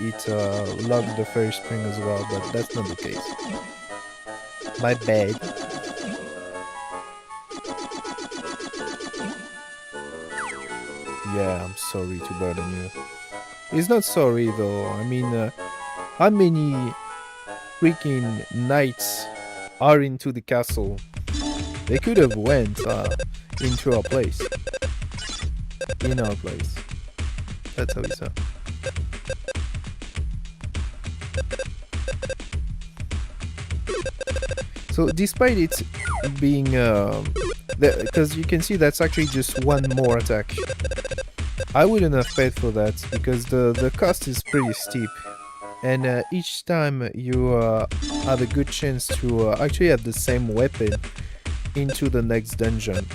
it logged the fairy spring as well, but that's not the case. My bad. Yeah, I'm sorry to burden you. He's not sorry though. I mean, how many freaking knights are into the castle? They could have went into our place. In our place. That's how we saw. So despite it being because you can see that's actually just one more attack. I wouldn't have paid for that because the cost is pretty steep, and each time you have a good chance to actually have the same weapon into the next dungeon.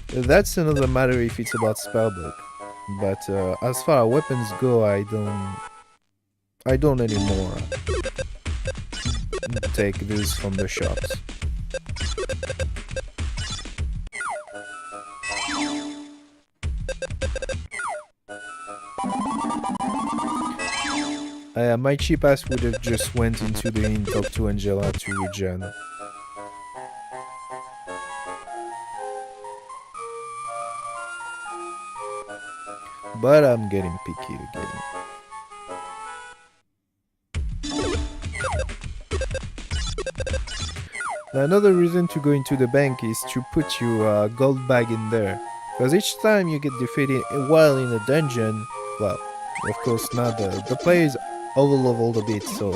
That's another matter if it's about spellbook, but as far as weapons go, I don't anymore take these from the shops. My cheap ass would have just went into the inn, talked to Angela to regen. But I'm getting picky again. Another reason to go into the bank is to put your gold bag in there. Because each time you get defeated while in a dungeon, well, of course not, the player is over-leveled a bit, so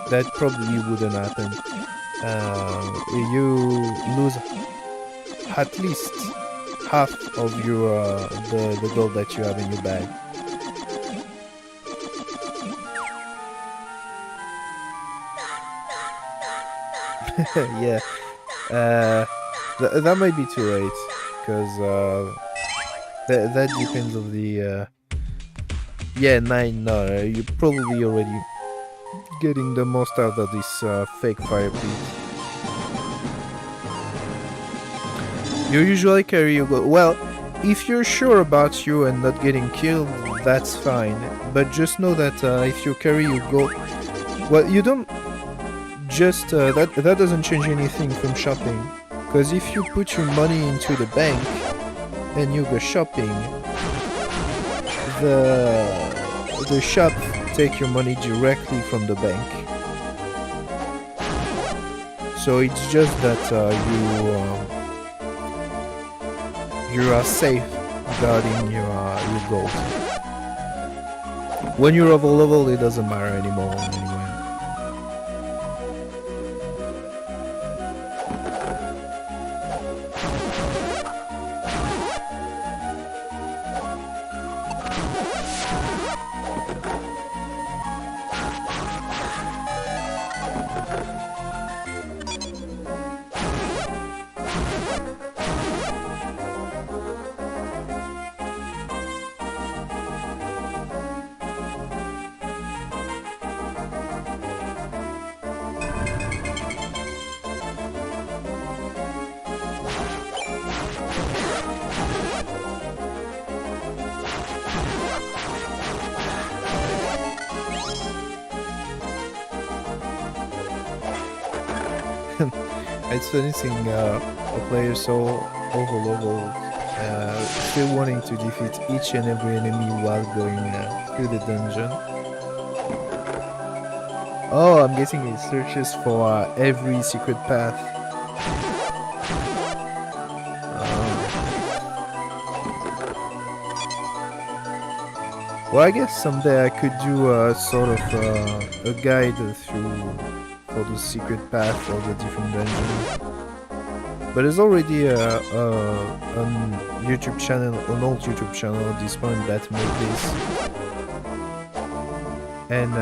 that probably wouldn't happen. You lose at least half of your the gold that you have in your bag. Yeah, that might be too late, because that depends on the yeah, 9. No, you probably already getting the most out of this fake fire pit. You usually carry your gold. Well, if you're sure about you and not getting killed, that's fine. But just know that if you carry your gold, well, you don't just that doesn't change anything from shopping. Because if you put your money into the bank and you go shopping, the shop take your money directly from the bank. So it's just that you are safe guarding your gold. When you're over level, it doesn't matter anymore anyway. It's funny seeing a player so overleveled, still wanting to defeat each and every enemy while going through the dungeon. Oh, I'm guessing it searches for every secret path. Well, I guess someday I could do sort of a guide through for the secret path or the different dungeons. But there's already an YouTube channel, an old YouTube channel at this point that made this. And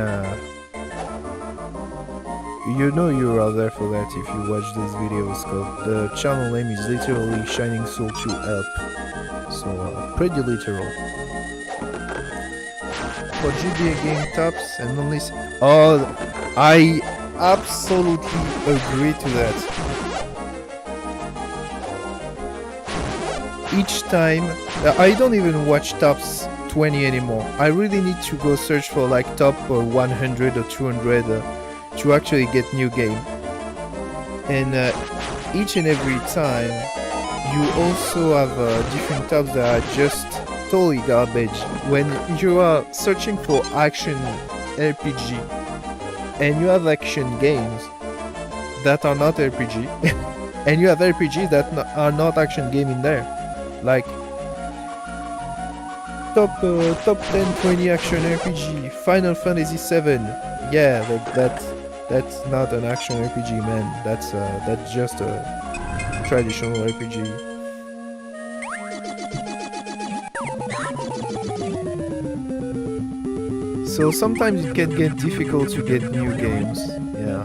you know you are there for that if you watch these videos, because the channel name is literally Shining Soul to Help. So pretty literal. For GBA game tops and only... Oh, I absolutely agree to that. Each time, I don't even watch tops 20 anymore. I really need to go search for like top 100 or 200 to actually get new game. And each and every time, you also have different tops that are just totally garbage. When you are searching for action RPG and you have action games that are not RPG and you have RPGs that are not action game in there, like top 10 20 action RPG, Final Fantasy 7. Yeah, that's not an action RPG, man. That's just a traditional RPG. So sometimes it can get difficult to get new games, yeah.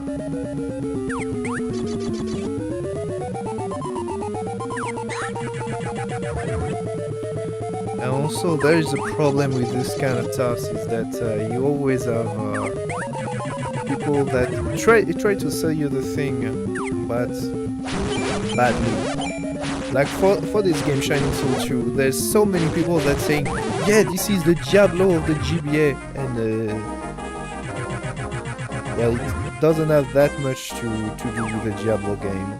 And also there is a problem with this kind of tops is that you always have people that try to sell you the thing, but badly. Like for this game Shining Soul 2, there's so many people that saying, yeah, this is the Diablo of the GBA, and well, it doesn't have that much to do with the Diablo game.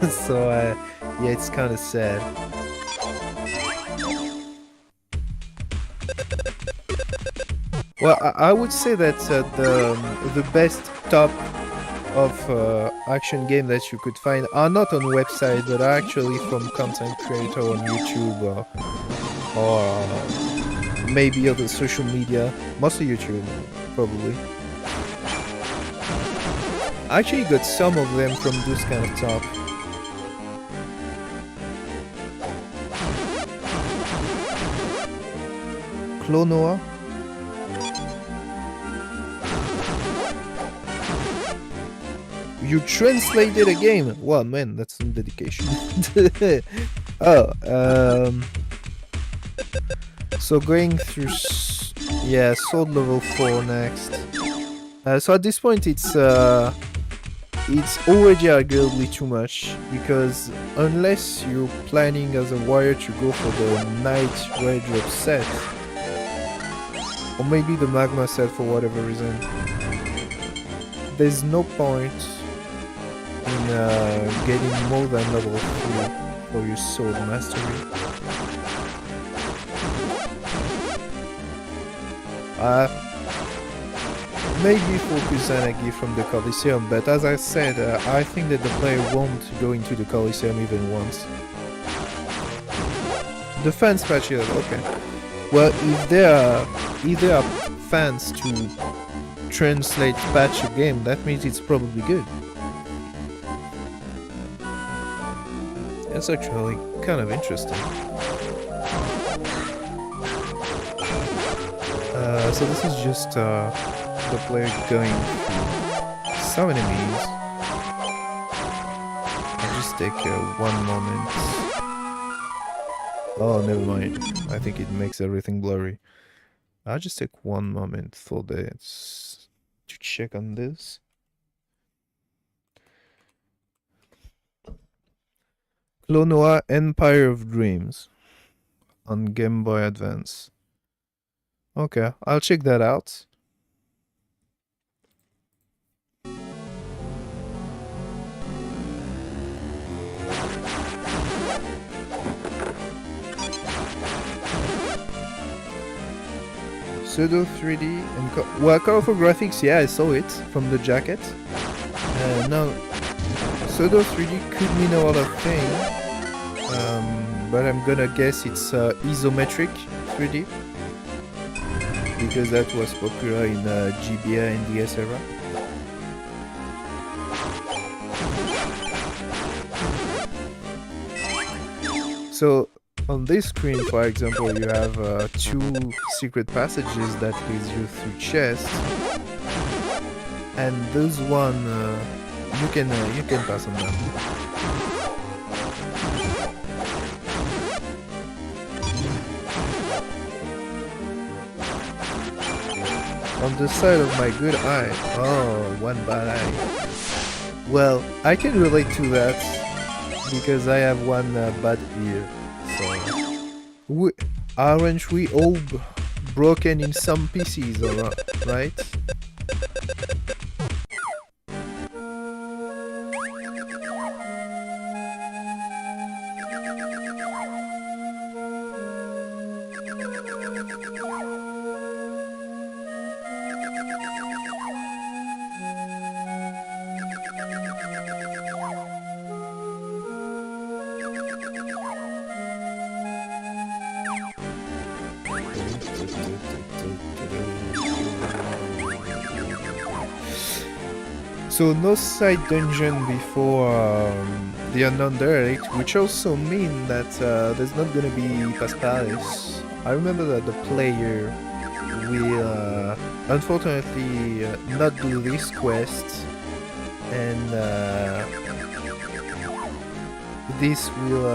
So yeah, it's kind of sad. Well, I would say that the best top of action game that you could find are not on website, but are actually from content creator on YouTube or maybe other social media, mostly YouTube probably. I actually got some of them from this kind of top. Clonoa. You translated a game. Well, man, that's some dedication. Oh, so going through Yeah, sword level 4 next. So at this point it's already arguably too much, because unless you're planning as a warrior to go for the Knight Red Drop set, or maybe the Magma set for whatever reason, there's no point in getting more than level 3 for your sword mastery. Maybe focus Zanagi from the Coliseum, but as I said, I think that the player won't go into the Coliseum even once. The fans patch it, okay. Well, if there are fans to translate patch a game, that means it's probably good. That's actually kind of interesting. So this is just the player going through some enemies. I'll just take 1 moment. Oh, never mind. I think it makes everything blurry. I'll just take 1 moment for this to check on this. Clonoa Empire of Dreams on Game Boy Advance. Okay, I'll check that out. Pseudo 3D and colorful graphics, yeah, I saw it from the jacket. Now, Pseudo 3D could mean a lot of things, but I'm gonna guess it's isometric 3D, because that was popular in GBA and DS era. So on this screen, for example, you have 2 secret passages that leads you through chests, and those one you can pass on them. On the side of my good eye. Oh, one bad eye. Well, I can relate to that because I have one bad ear. So, aren't we all broken in some pieces, right? So no side dungeon before the Unknown Derelict, which also means that there's not gonna be Paspalis. I remember that the player will unfortunately not do this quest, and this will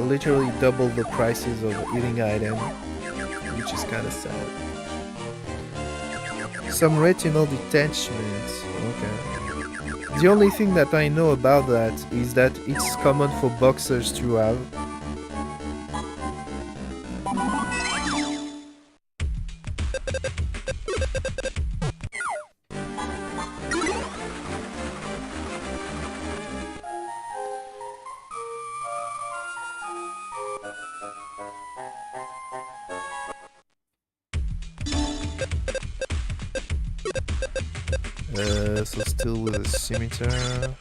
literally double the prices of eating item, which is kind of sad. Some retinal detachment, okay. The only thing that I know about that is that it's common for boxers to have. So still with a scimitar.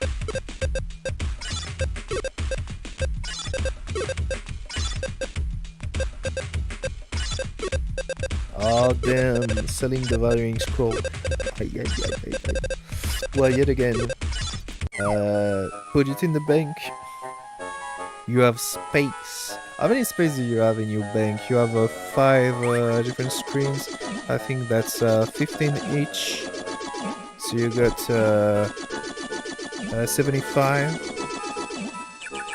Oh damn, selling the valuing scroll. Well, yet again. Put it in the bank. You have space. How many space do you have in your bank? You have 5 different screens. I think that's 15 each. So you got 75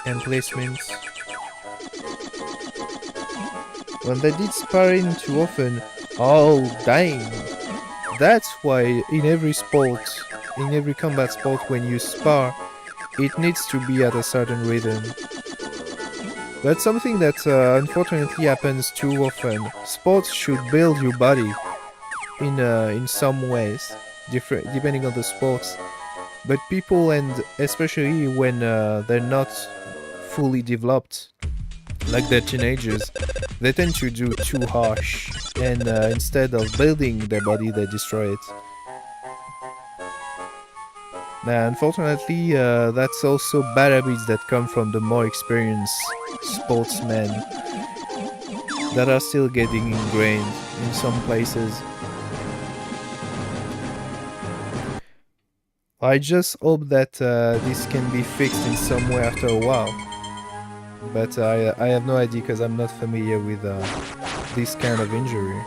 emplacements. when they did sparring too often, oh dang. That's why in every sport, in every combat sport, when you spar, it needs to be at a certain rhythm. That's something that unfortunately happens too often. Sports should build your body in some ways, different depending on the sports. But people, and especially when they're not fully developed, like they're teenagers, they tend to do too harsh, and instead of building their body, they destroy it. Now, unfortunately, that's also bad habits that come from the more experienced sportsmen that are still getting ingrained in some places. I just hope that this can be fixed in some way after a while. But I have no idea because I'm not familiar with this kind of injury.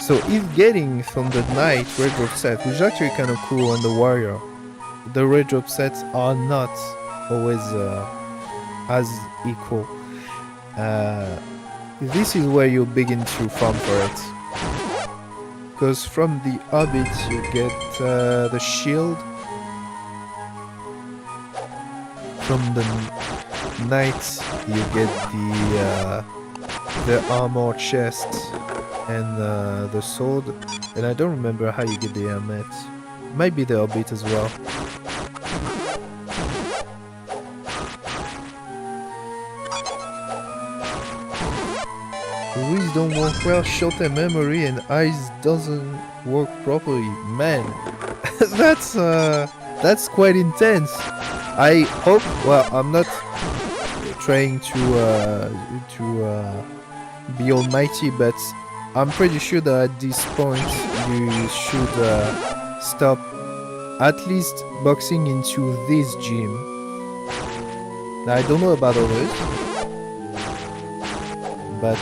So if getting from the knight red drop set, which is actually kind of cool on the warrior, the red drop sets are not always as equal. This is where you begin to farm for it. Because from the Hobbit you get the shield. From the knight you get the armor chest and the sword. And I don't remember how you get the helmet. Might be the Hobbit as well. Wrists don't work well, short-term memory, and eyes doesn't work properly. Man, that's quite intense. I hope. Well, I'm not trying to be almighty, but I'm pretty sure that at this point you should stop at least boxing into this gym. Now, I don't know about others, but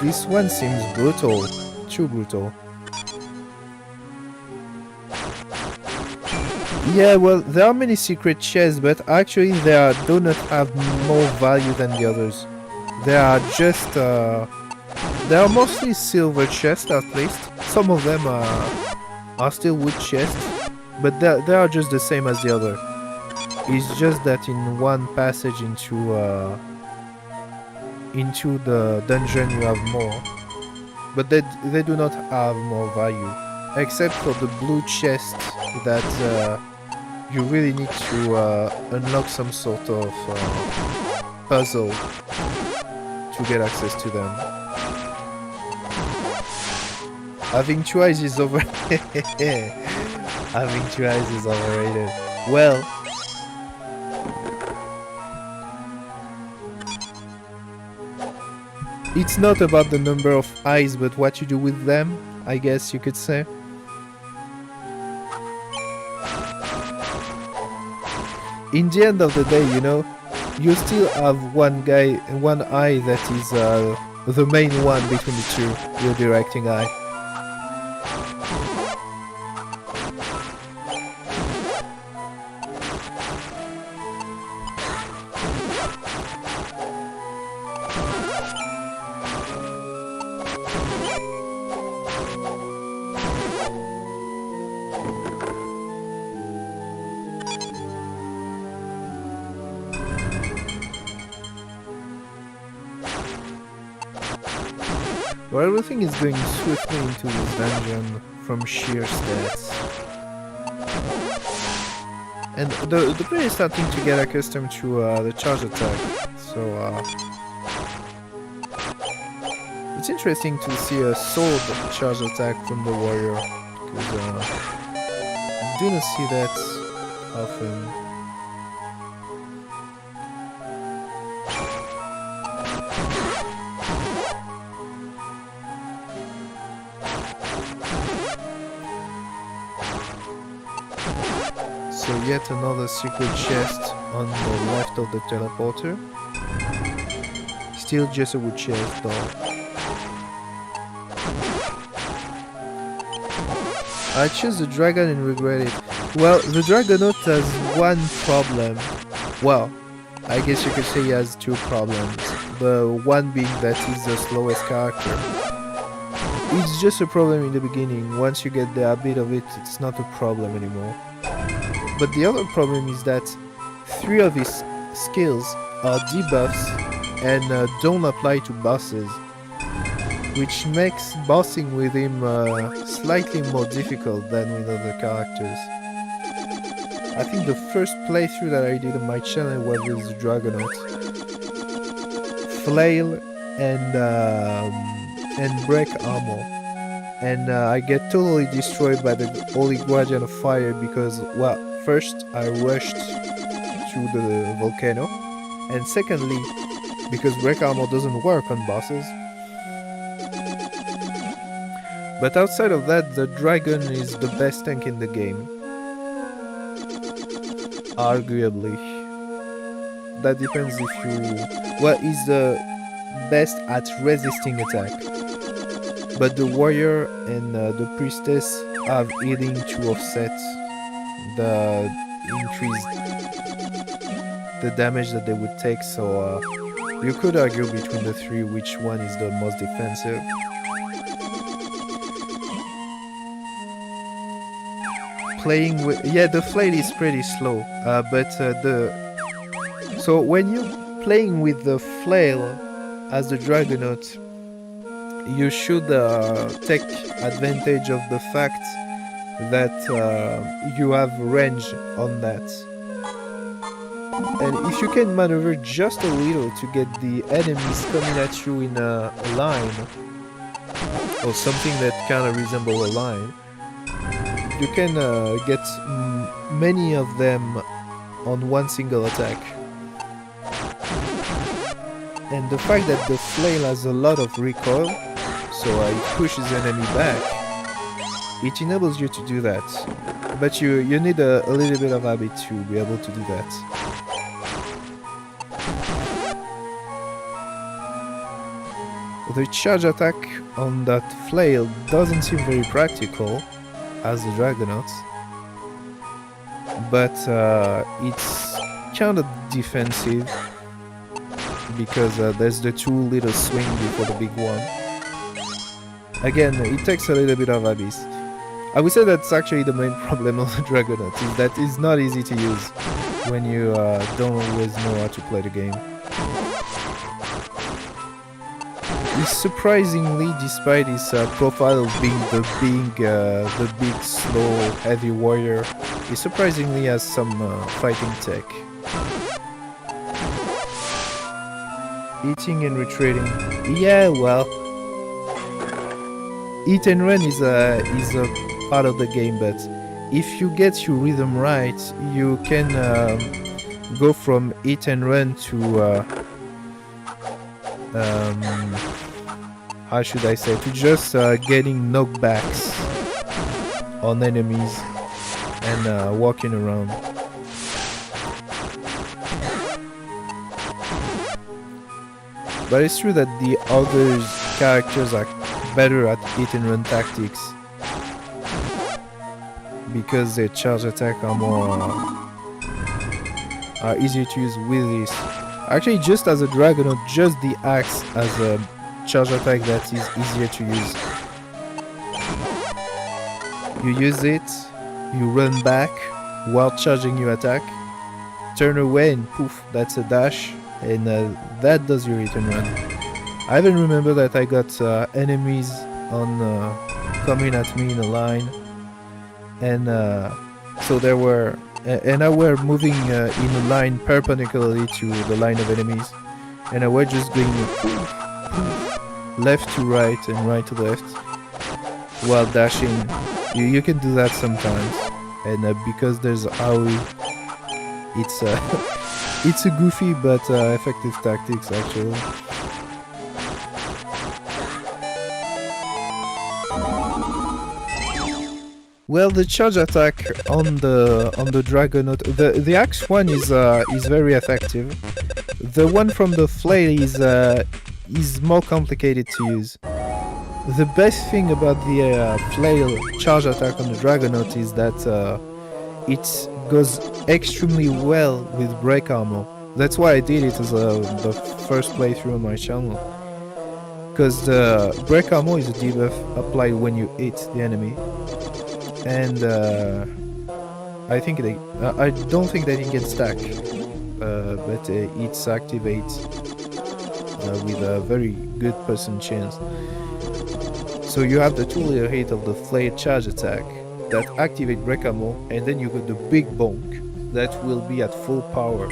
this one seems brutal, too brutal. Yeah, well, there are many secret chests, but actually they do not have more value than the others. They are just, they are mostly silver chests at least. Some of them are still wood chests, but they are just the same as the other. It's just that in one passage into the dungeon you have more, but they do not have more value, except for the blue chest that you really need to unlock some sort of puzzle to get access to them. Having two eyes is over. Having two eyes is overrated. Well, it's not about the number of eyes, but what you do with them, I guess you could say. In the end of the day, you know, you still have one eye that is the main one between the two, your directing eye. Well, everything is going swiftly into this dungeon from sheer stats. And the player is starting to get accustomed to the charge attack, so it's interesting to see a sword charge attack from the warrior, because you do not see that often. So yet another secret chest on the left of the teleporter. Still just a wood chest though. I chose the dragon and regret it. Well, the Dragonaut has one problem. Well, I guess you could say he has two problems. The one being that he's the slowest character. It's just a problem in the beginning. Once you get the habit of it, it's not a problem anymore. But the other problem is that 3 of his skills are debuffs and don't apply to bosses, which makes bossing with him slightly more difficult than with other characters. I think the first playthrough that I did on my channel was with the Dragonaut. Flail and break armor. And I get totally destroyed by the Holy Guardian of Fire because, well, first I rushed through the volcano, and secondly, because break armor doesn't work on bosses. But outside of that, the dragon is the best tank in the game. Arguably. That depends if you... Well, he's the best at resisting attack. But the warrior and the priestess have healing to offset the increased the damage that they would take, so you could argue between the 3 which one is the most defensive. Playing with... Yeah, the flail is pretty slow, but so when you're playing with the flail as the Dragonaut, you should take advantage of the fact that you have range on that. And if you can maneuver just a little to get the enemies coming at you in a line, or something that kind of resembles a line, you can get many of them on one single attack. And the fact that the flail has a lot of recoil, so it pushes the enemy back, it enables you to do that. But you need a little bit of habit to be able to do that. The charge attack on that flail doesn't seem very practical as the Dragonaut, but it's kind of defensive because there's the 2 little swing before the big one. Again, it takes a little bit of habit. I would say that's actually the main problem of the Dragonaut, is that it's not easy to use when you don't always know how to play the game. He's surprisingly, despite his profile of being the big, slow, heavy warrior, he surprisingly has some fighting tech. Eating and retreating. Yeah, well, eat and run is a part of the game, but if you get your rhythm right, you can go from eat and run to how should I say, to just getting knockbacks on enemies and walking around. But it's true that the other characters are better at hit and run tactics because their charge attack are more are easier to use with this. Actually, just as a Dragonaut, just the axe as a charge attack that is easier to use. You use it, you run back while charging your attack, turn away and poof, that's a dash, and that does your hit and run. I even remember that I got enemies on coming at me in a line, and so there were and I were moving in a line perpendicularly to the line of enemies, and I was just going poof, poof, left to right and right to left while dashing. You can do that sometimes, and because there's AoE, it's it's a goofy but effective tactics actually. Well, the charge attack on the Dragonaut, the axe one is very effective. The one from the flail is more complicated to use. The best thing about the flail charge attack on the Dragonaut is that it goes extremely well with break armor. That's why I did it as the first playthrough on my channel. Because the break armor is a debuff applied when you hit the enemy, and I don't think that it can stack, but it activates with a very good percent chance. So you have the 2-layer hit of the flare charge attack that activate break armor, and then you got the big bonk that will be at full power.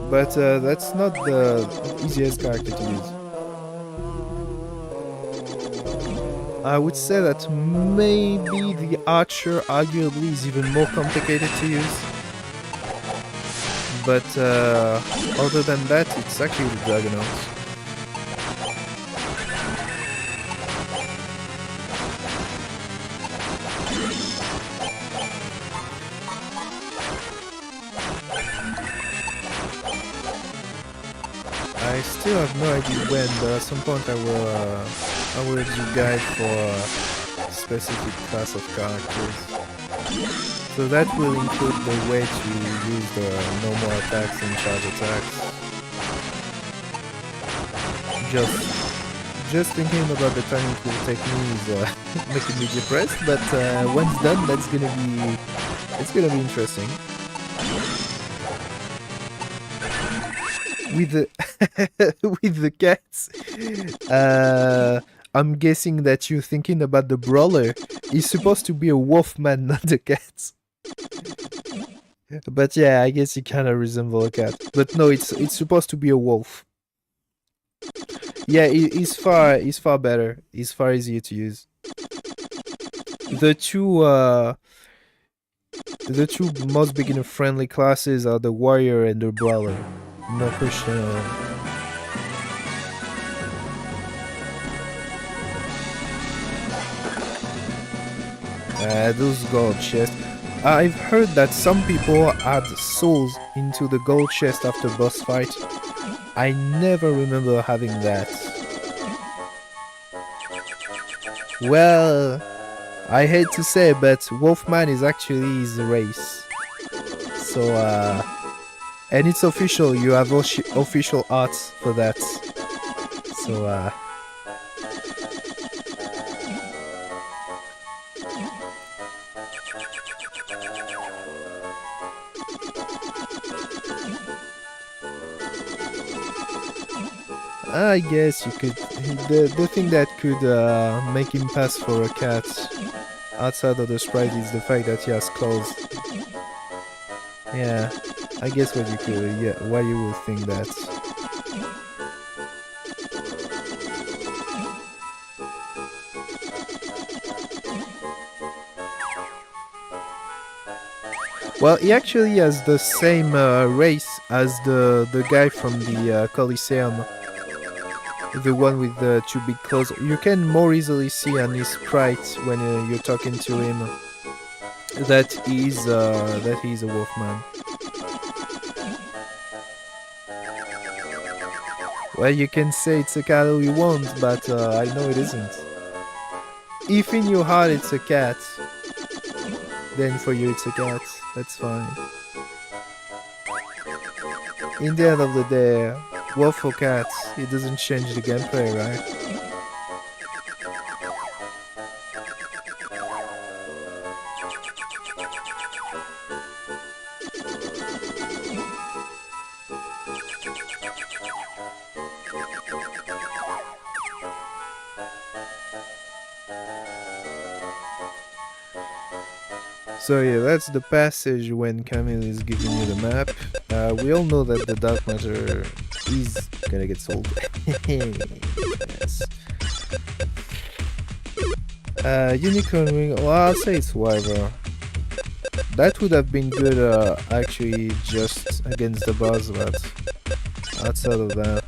But that's not the easiest character to use. I would say that maybe the archer arguably is even more complicated to use. But other than that, it's actually the Dragonauts. I still have no idea when, but at some point I will do guide for a specific class of characters. So that will include the way to use the normal attacks and charge attacks. Just thinking about the time it will take me is making me depressed, but once done, it's gonna be interesting. With the with the cats, I'm guessing that you're thinking about the brawler. He's supposed to be a wolf man, not a cat. But yeah, I guess he kind of resembles a cat. But no, it's supposed to be a wolf. Yeah, he's far better. He's far easier to use. The two most beginner friendly classes are the warrior and the brawler. No question at all. Those gold chests. I've heard that some people add souls into the gold chest after boss fight. I never remember having that. Well, I hate to say, but Wolfman is actually his race. So, and it's official, you have official arts for that. So, I guess you could. The thing that could make him pass for a cat outside of the sprite is the fact that he has claws. Yeah, I guess what you could. Yeah, why you would think that. Well, he actually has the same race as the guy from the Coliseum. The one with the two big claws. You can more easily see on his sprite when you're talking to him that he's a wolfman. Well, you can say it's a cat all you want, but I know it isn't. If in your heart it's a cat, then for you it's a cat. That's fine. In the end of the day, wolf or cat, it doesn't change the gameplay, right? So yeah, that's the passage when Camille is giving you the map. We all know that the dark matter is gonna get sold. Yes. Unicorn ring, well, I'll say it's whatever. That would have been good actually just against the boss, but outside of that...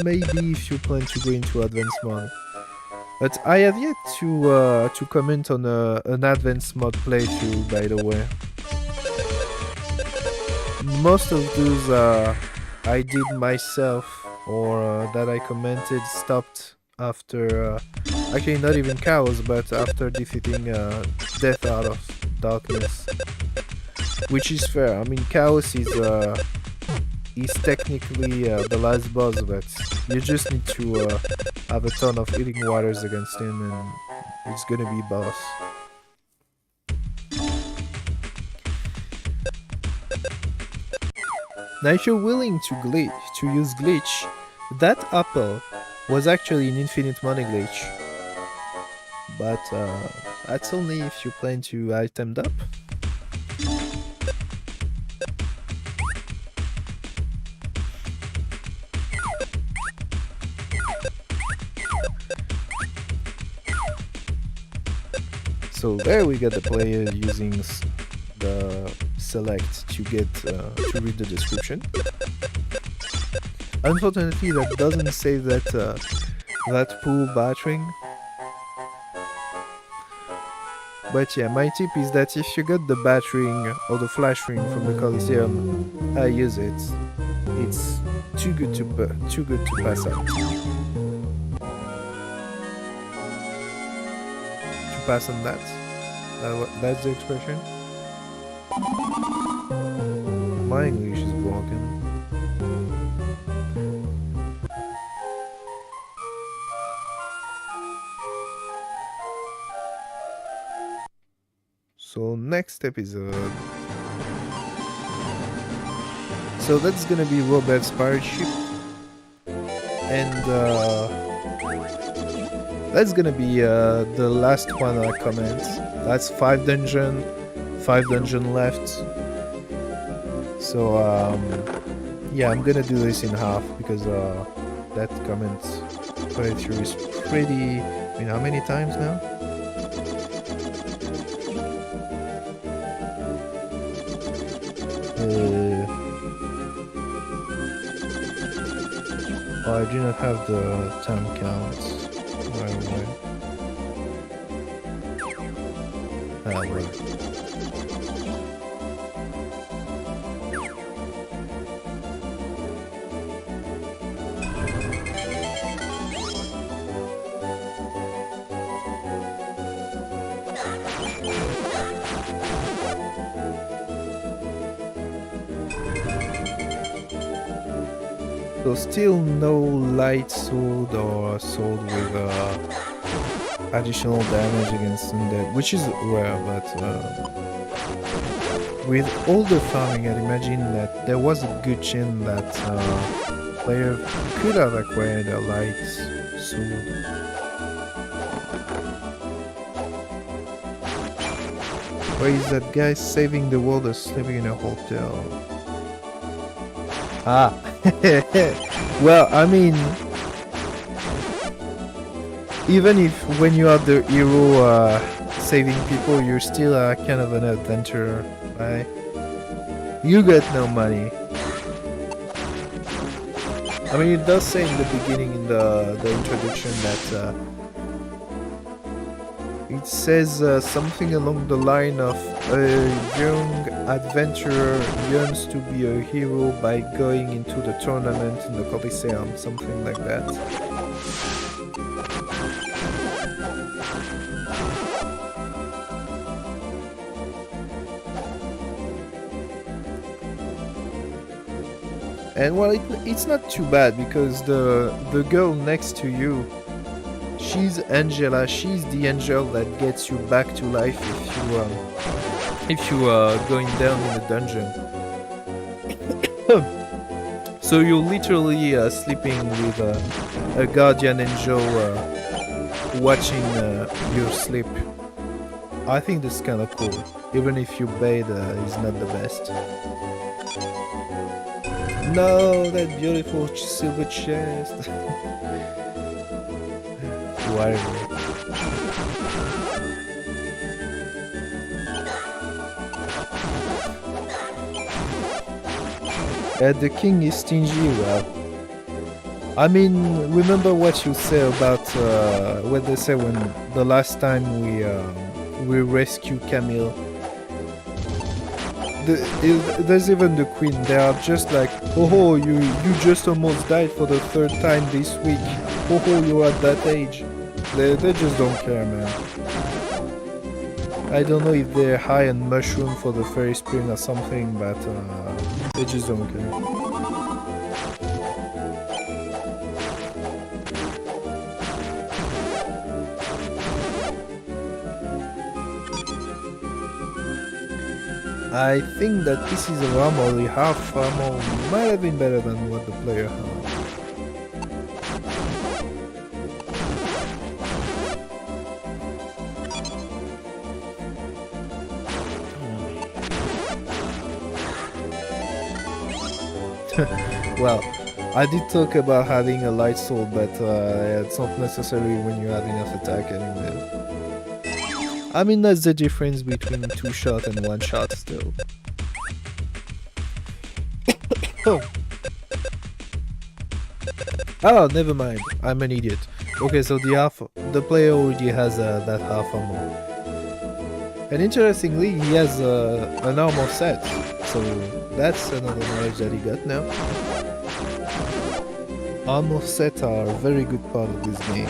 maybe if you plan to go into advanced mode. But I have yet to comment on an advanced mode playthrough, by the way. Most of those I did myself or that I commented stopped after actually not even chaos, but after defeating death out of darkness, which is fair. I mean, chaos is technically the last boss, but you just need to have a ton of healing waters against him, and it's gonna be boss. Now, if you're willing to use glitch, that apple was actually an infinite money glitch, but that's only if you plan to item up. So there we got the player using the select to get to read the description. Unfortunately, that doesn't save that pool battering. But yeah, my tip is that if you got the battering or the flash ring from the Coliseum, I use it. It's too good to pass up. To pass on that. That's the expression. My English is broken. So next episode. So that's gonna be Robert's pirate ship, and that's gonna be the last one I comment. That's 5 dungeon left. So yeah, I'm gonna do this in half because that comment playthrough is pretty. I mean, how many times now? Oh, I do not have the time counts right away. Right. So still no light sword or sword with additional damage against undead, which is rare, but with all the farming, I'd imagine that there was a good chance that player could have acquired a light sword. Why is that guy saving the world or sleeping in a hotel? Ah! Well, I mean, even if when you are the hero saving people, you're still kind of an adventurer, right? You got no money. I mean, it does say in the beginning, in the introduction, that it says something along the line of a young adventurer yearns to be a hero by going into the tournament in the Coliseum, something like that. And well, it's not too bad because the girl next to you, she's Angela. She's the angel that gets you back to life if you are going down in the dungeon. So you're literally sleeping with a guardian angel watching your sleep. I think that's kind of cool, even if your bed is not the best. No, that beautiful silver chest. Whatever. The king is stingy. Well, I mean, remember what you say about what they say when the last time we rescue Camille. There's even the queen. They are just like, oh, you just almost died for the third time this week. Oh, you're at that age. They just don't care, man. I don't know if they're high on mushroom for the fairy spring or something, but they just don't care. I think that pieces of armor, the half armor, might have been better than what the player had. Well, I did talk about having a light sword, but it's not necessary when you have enough attack anyway. I mean, that's the difference between 2-shot and 1-shot still. Oh, never mind. I'm an idiot. Okay, so the player already has that half armor. And interestingly, he has an armor set. So that's another knowledge that he got now. Armor sets are a very good part of this game.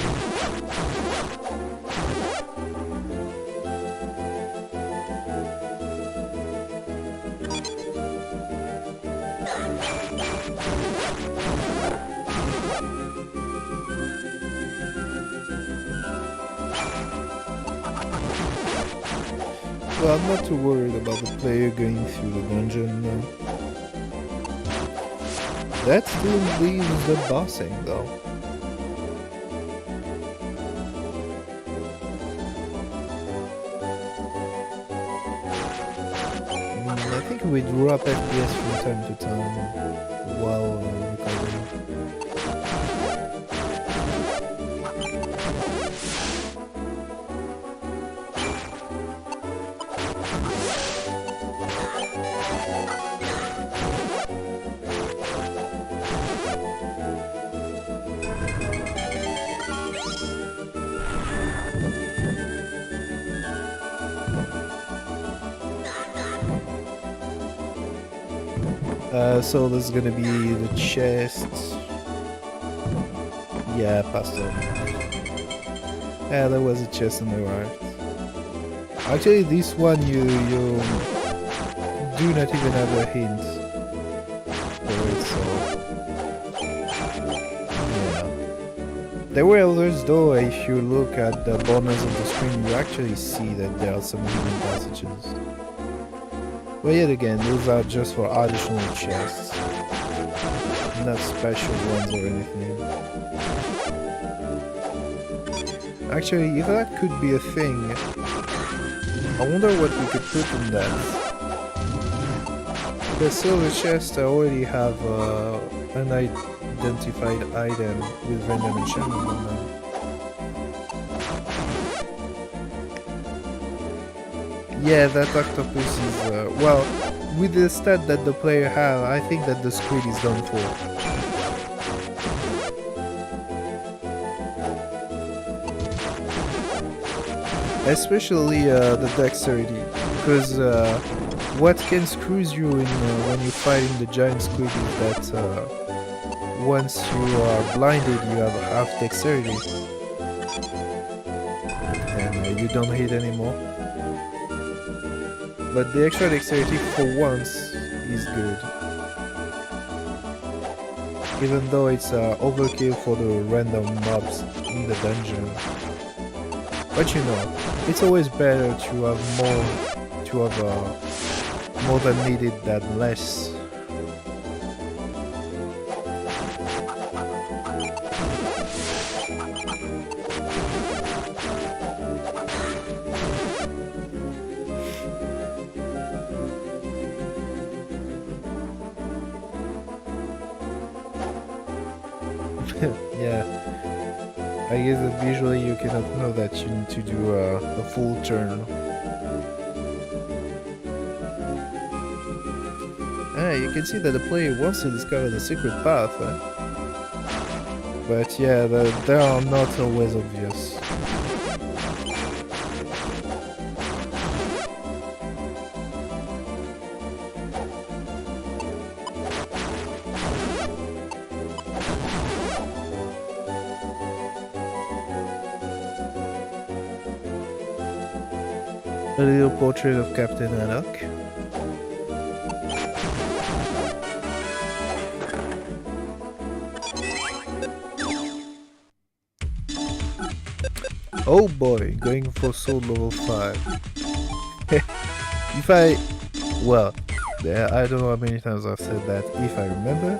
Well, I'm not too worried about the player going through the dungeon now. That still leaves the bossing though. I think we drop FPS from time to time while recording. So there's gonna be the chest. Yeah, past it. Yeah, there was a chest on the right. Actually, this one you do not even have a hint for it, so yeah. There were others though. If you look at the borders of the screen, you actually see that there are some hidden passages. But yet again, those are just for additional chests, not special ones or anything. Actually, if that could be a thing, I wonder what we could put in that. The silver chest, I already have an identified item with random enchantment on them. Yeah, that octopus is, well, with the stat that the player has, I think that the squid is done for. Especially the dexterity, because what can screw you in when you're fighting the giant squid is that once you are blinded, you have half dexterity, and you don't hit anymore. But the extra dexterity for once is good. Even though it's overkill for the random mobs in the dungeon. But you know, it's always better to have more than needed than less. Yeah, I guess that visually you cannot know that you need to do a full turn. You can see that the player wants to discover the secret path, but yeah, they are not always obvious. A little portrait of Captain Haddock. Oh boy, going for sword level 5. If I... Well, I don't know how many times I've said that. If I remember,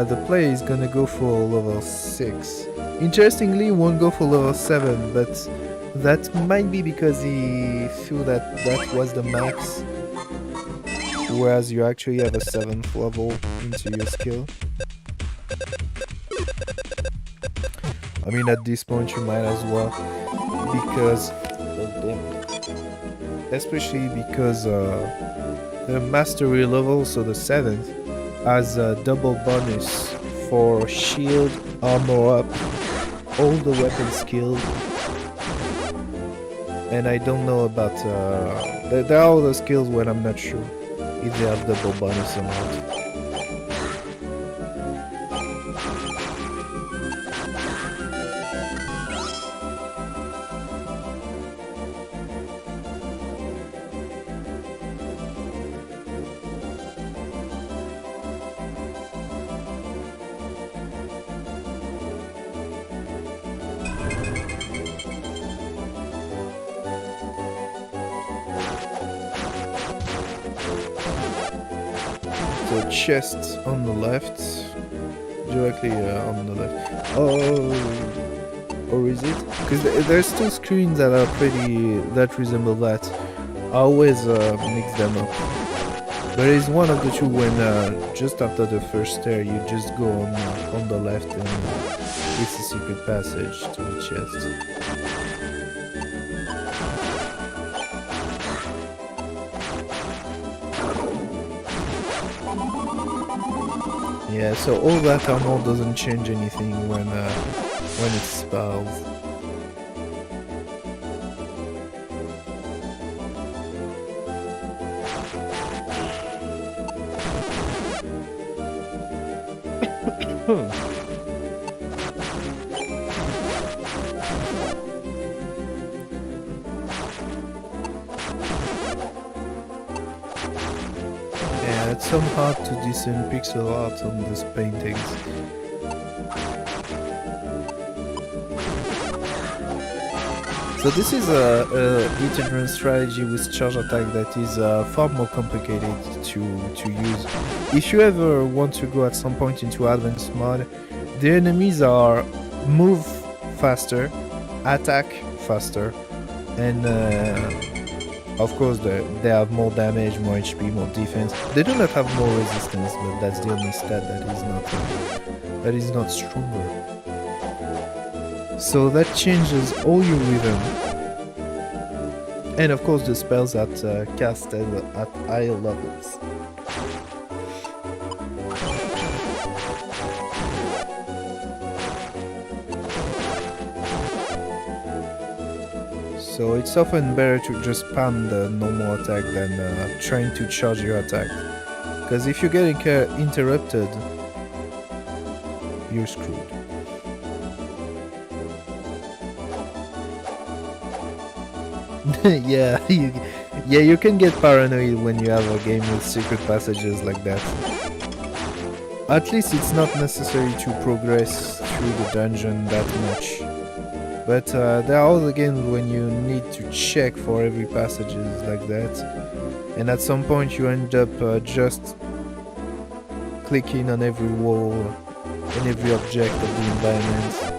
the player is gonna go for level 6. Interestingly, he won't go for level 7, but that might be because he feel that that was the max, whereas you actually have a 7th level into your skill. I mean, at this point you might as well, because especially because the mastery level, so the 7th, has a double bonus for shield, armor up, all the weapon skills. And I don't know about there are other skills when I'm not sure if they have double bonus or not. So chest on the left, directly on the left. Oh, or is it? Because there's two screens that are that resemble that. I always mix them up. But it's one of the two when just after the first stair you just go on the left and it's a secret passage to the chest. Yeah, so all that armor doesn't change anything when it's spelled. Yeah, it's so hard to discern pixel art on these paintings. So this is a hit-and-run strategy with charge attack that is far more complicated to use. If you ever want to go at some point into advanced mode, the enemies are move faster, attack faster, and of course they have more damage, more HP, more defense. They do not have more resistance, but that's the only stat that is not stronger. So that changes all your rhythm. And of course the spells that casted at higher levels. So it's often better to just spam the normal attack than trying to charge your attack. Because if you get interrupted, you're screwed. Yeah, you can get paranoid when you have a game with secret passages like that. At least it's not necessary to progress through the dungeon that much. But there are other games when you need to check for every passages like that. And at some point you end up just clicking on every wall and every object of the environment.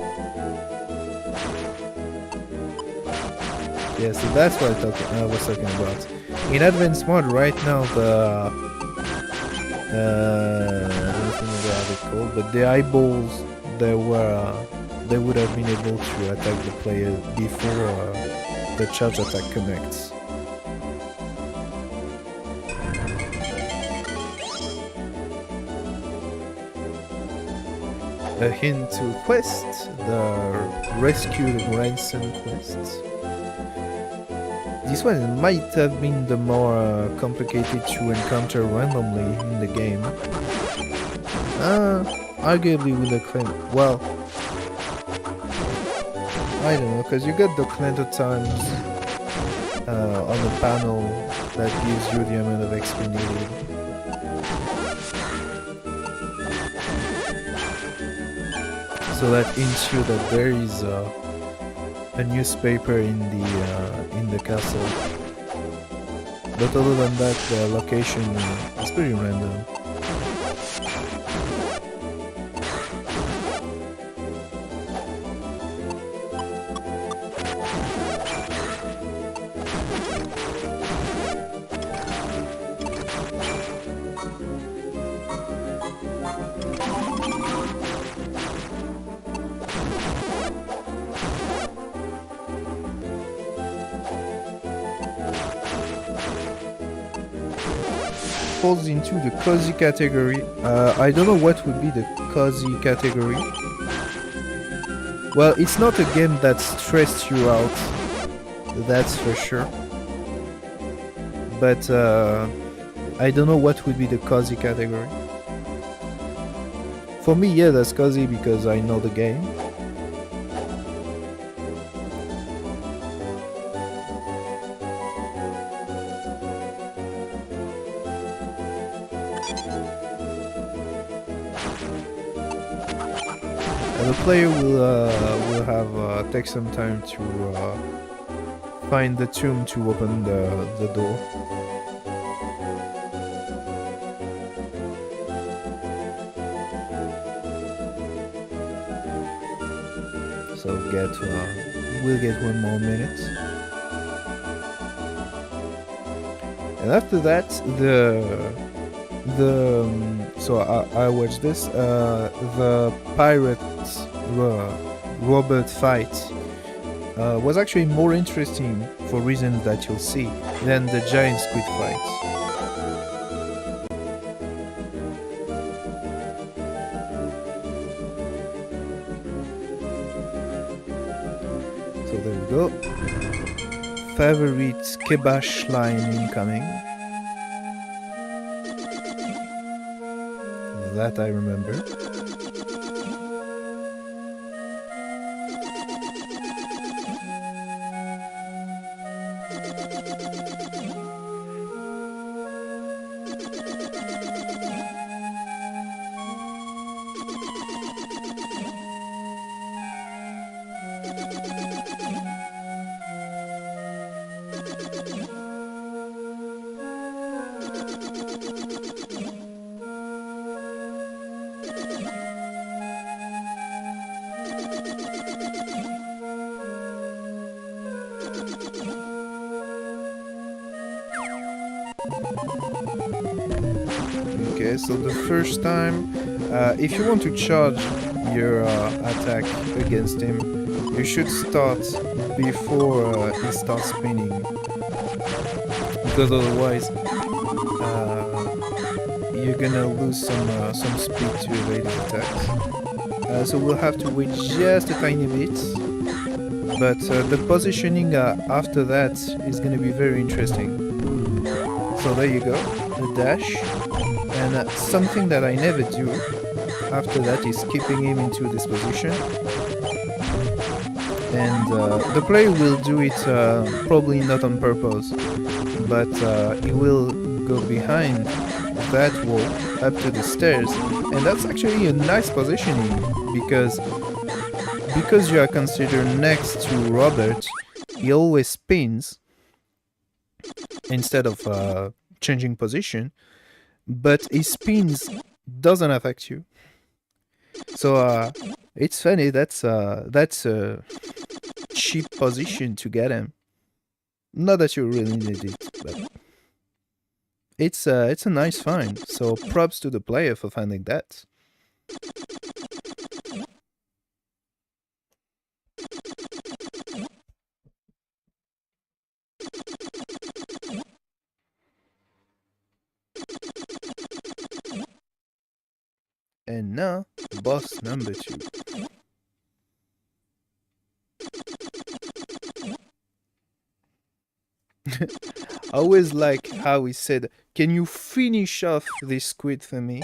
Yeah, so that's what I was talking about. In advanced mode right now, the I don't remember how they're called, but the eyeballs they would have been able to attack the player before the charge attack connects. A hint to quest, the Rescue the Grandson quest. This one might have been the more complicated to encounter randomly in the game. Arguably with the claim. Well, I don't know, because you got the plenty of times on a panel that gives you the amount of XP needed. So that hints you that there is a newspaper in the castle. But other than that, the location is pretty random. Falls into the cozy category. I don't know what would be the cozy category. Well, it's not a game that stressed you out, that's for sure. But I don't know what would be the cozy category. For me, yeah, that's cozy because I know the game. The player will have take some time to find the tomb to open the door. So we'll get 1 more minute. And after that, so I watched this. The pirate robot fight was actually more interesting for reasons that you'll see than the giant squid fight. So there we go. Favorite kibosh line incoming. That I remember. Okay, so the first time, if you want to charge your attack against him, you should start before he starts spinning, because otherwise you're gonna lose some speed to evade his attacks. So we'll have to wait just a tiny bit, but the positioning after that is gonna be very interesting. So there you go, the dash. And something that I never do after that is keeping him into this position. And the player will do it probably not on purpose, but he will go behind that wall up to the stairs, and that's actually a nice positioning because you are considered next to Robert. He always spins instead of changing position. But his spins doesn't affect you. So it's funny, that's a cheap position to get him. Not that you really need it, but it's a nice find. So props to the player for finding that. And now, boss number 2. I always like how he said, "Can you finish off this squid for me?"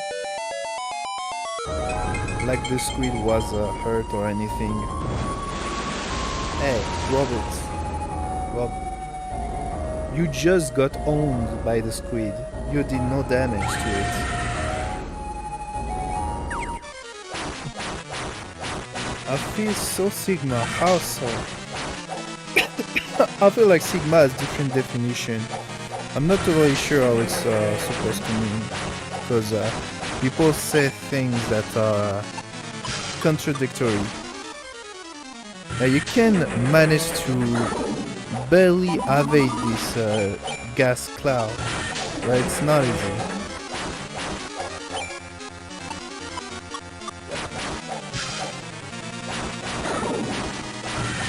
Like the squid was hurt or anything. Hey, Robert. You just got owned by the squid. You did no damage to it. I feel so Sigma. How so? I feel like Sigma has different definition. I'm not totally sure how it's supposed to mean, because people say things that are contradictory. You can manage to barely evade this gas cloud, but it's not easy.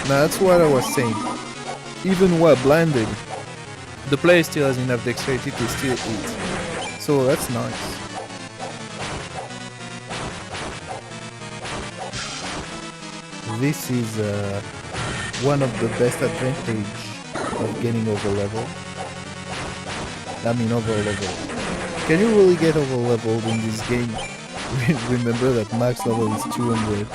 Now that's what I was saying. Even while blinded, the player still has enough dexterity to still eat. So that's nice. This is one of the best advantage of getting over level. I mean over level. Can you really get over leveled in this game? Remember that max level is 200.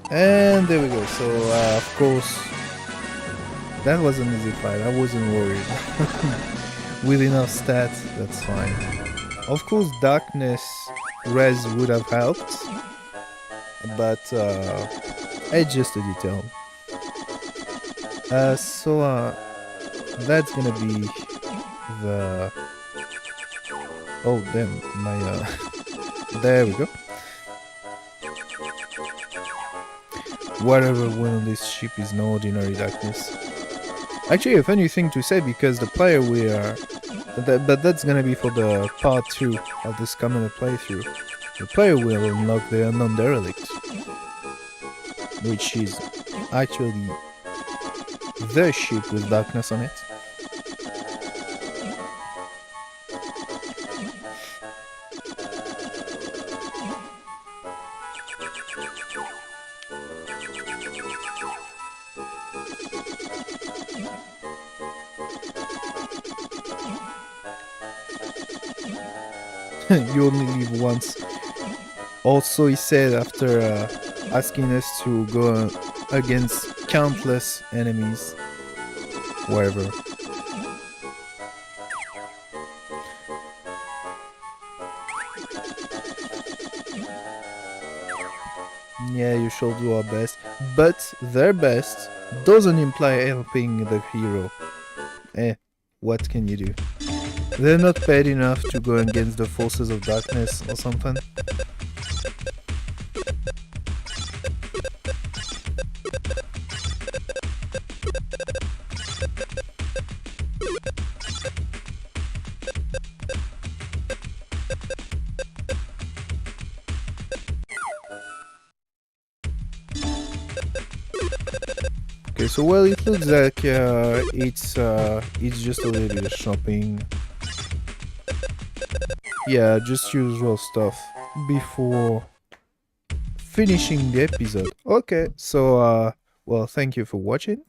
And there we go. So of course, that was an easy fight. I wasn't worried. With enough stats, that's fine. Of course, darkness res would have helped, but it's just a detail. So that's gonna be the. Oh damn! My there we go. Whatever went on this ship is no ordinary darkness. Actually, a funny thing to say, because the player we are... But that's gonna be for the part 2 of this common playthrough. The player will unlock the unknown derelict, which is actually the ship with darkness on it. You only live once. Also, he said after asking us to go against countless enemies, wherever. Yeah, you should do our best, but their best doesn't imply helping the hero. What can you do? They're not paid enough to go against the forces of darkness or something. Okay, so well, it looks like it's just a little bit of shopping. Yeah, just usual stuff before finishing the episode. Okay, so well, thank you for watching.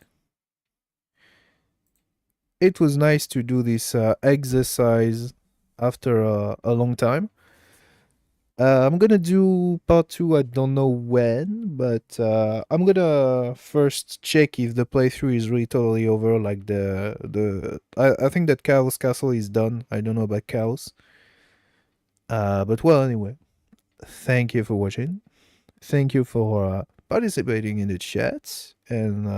It was nice to do this exercise after a long time. I'm gonna do part 2, I don't know when, but I'm gonna first check if the playthrough is really totally over, like I think that Chaos Castle is done. I don't know about Chaos. But well, anyway, thank you for watching. Thank you for participating in the chat, and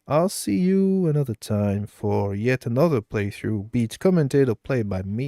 I'll see you another time for yet another playthrough, be it commented or played by me.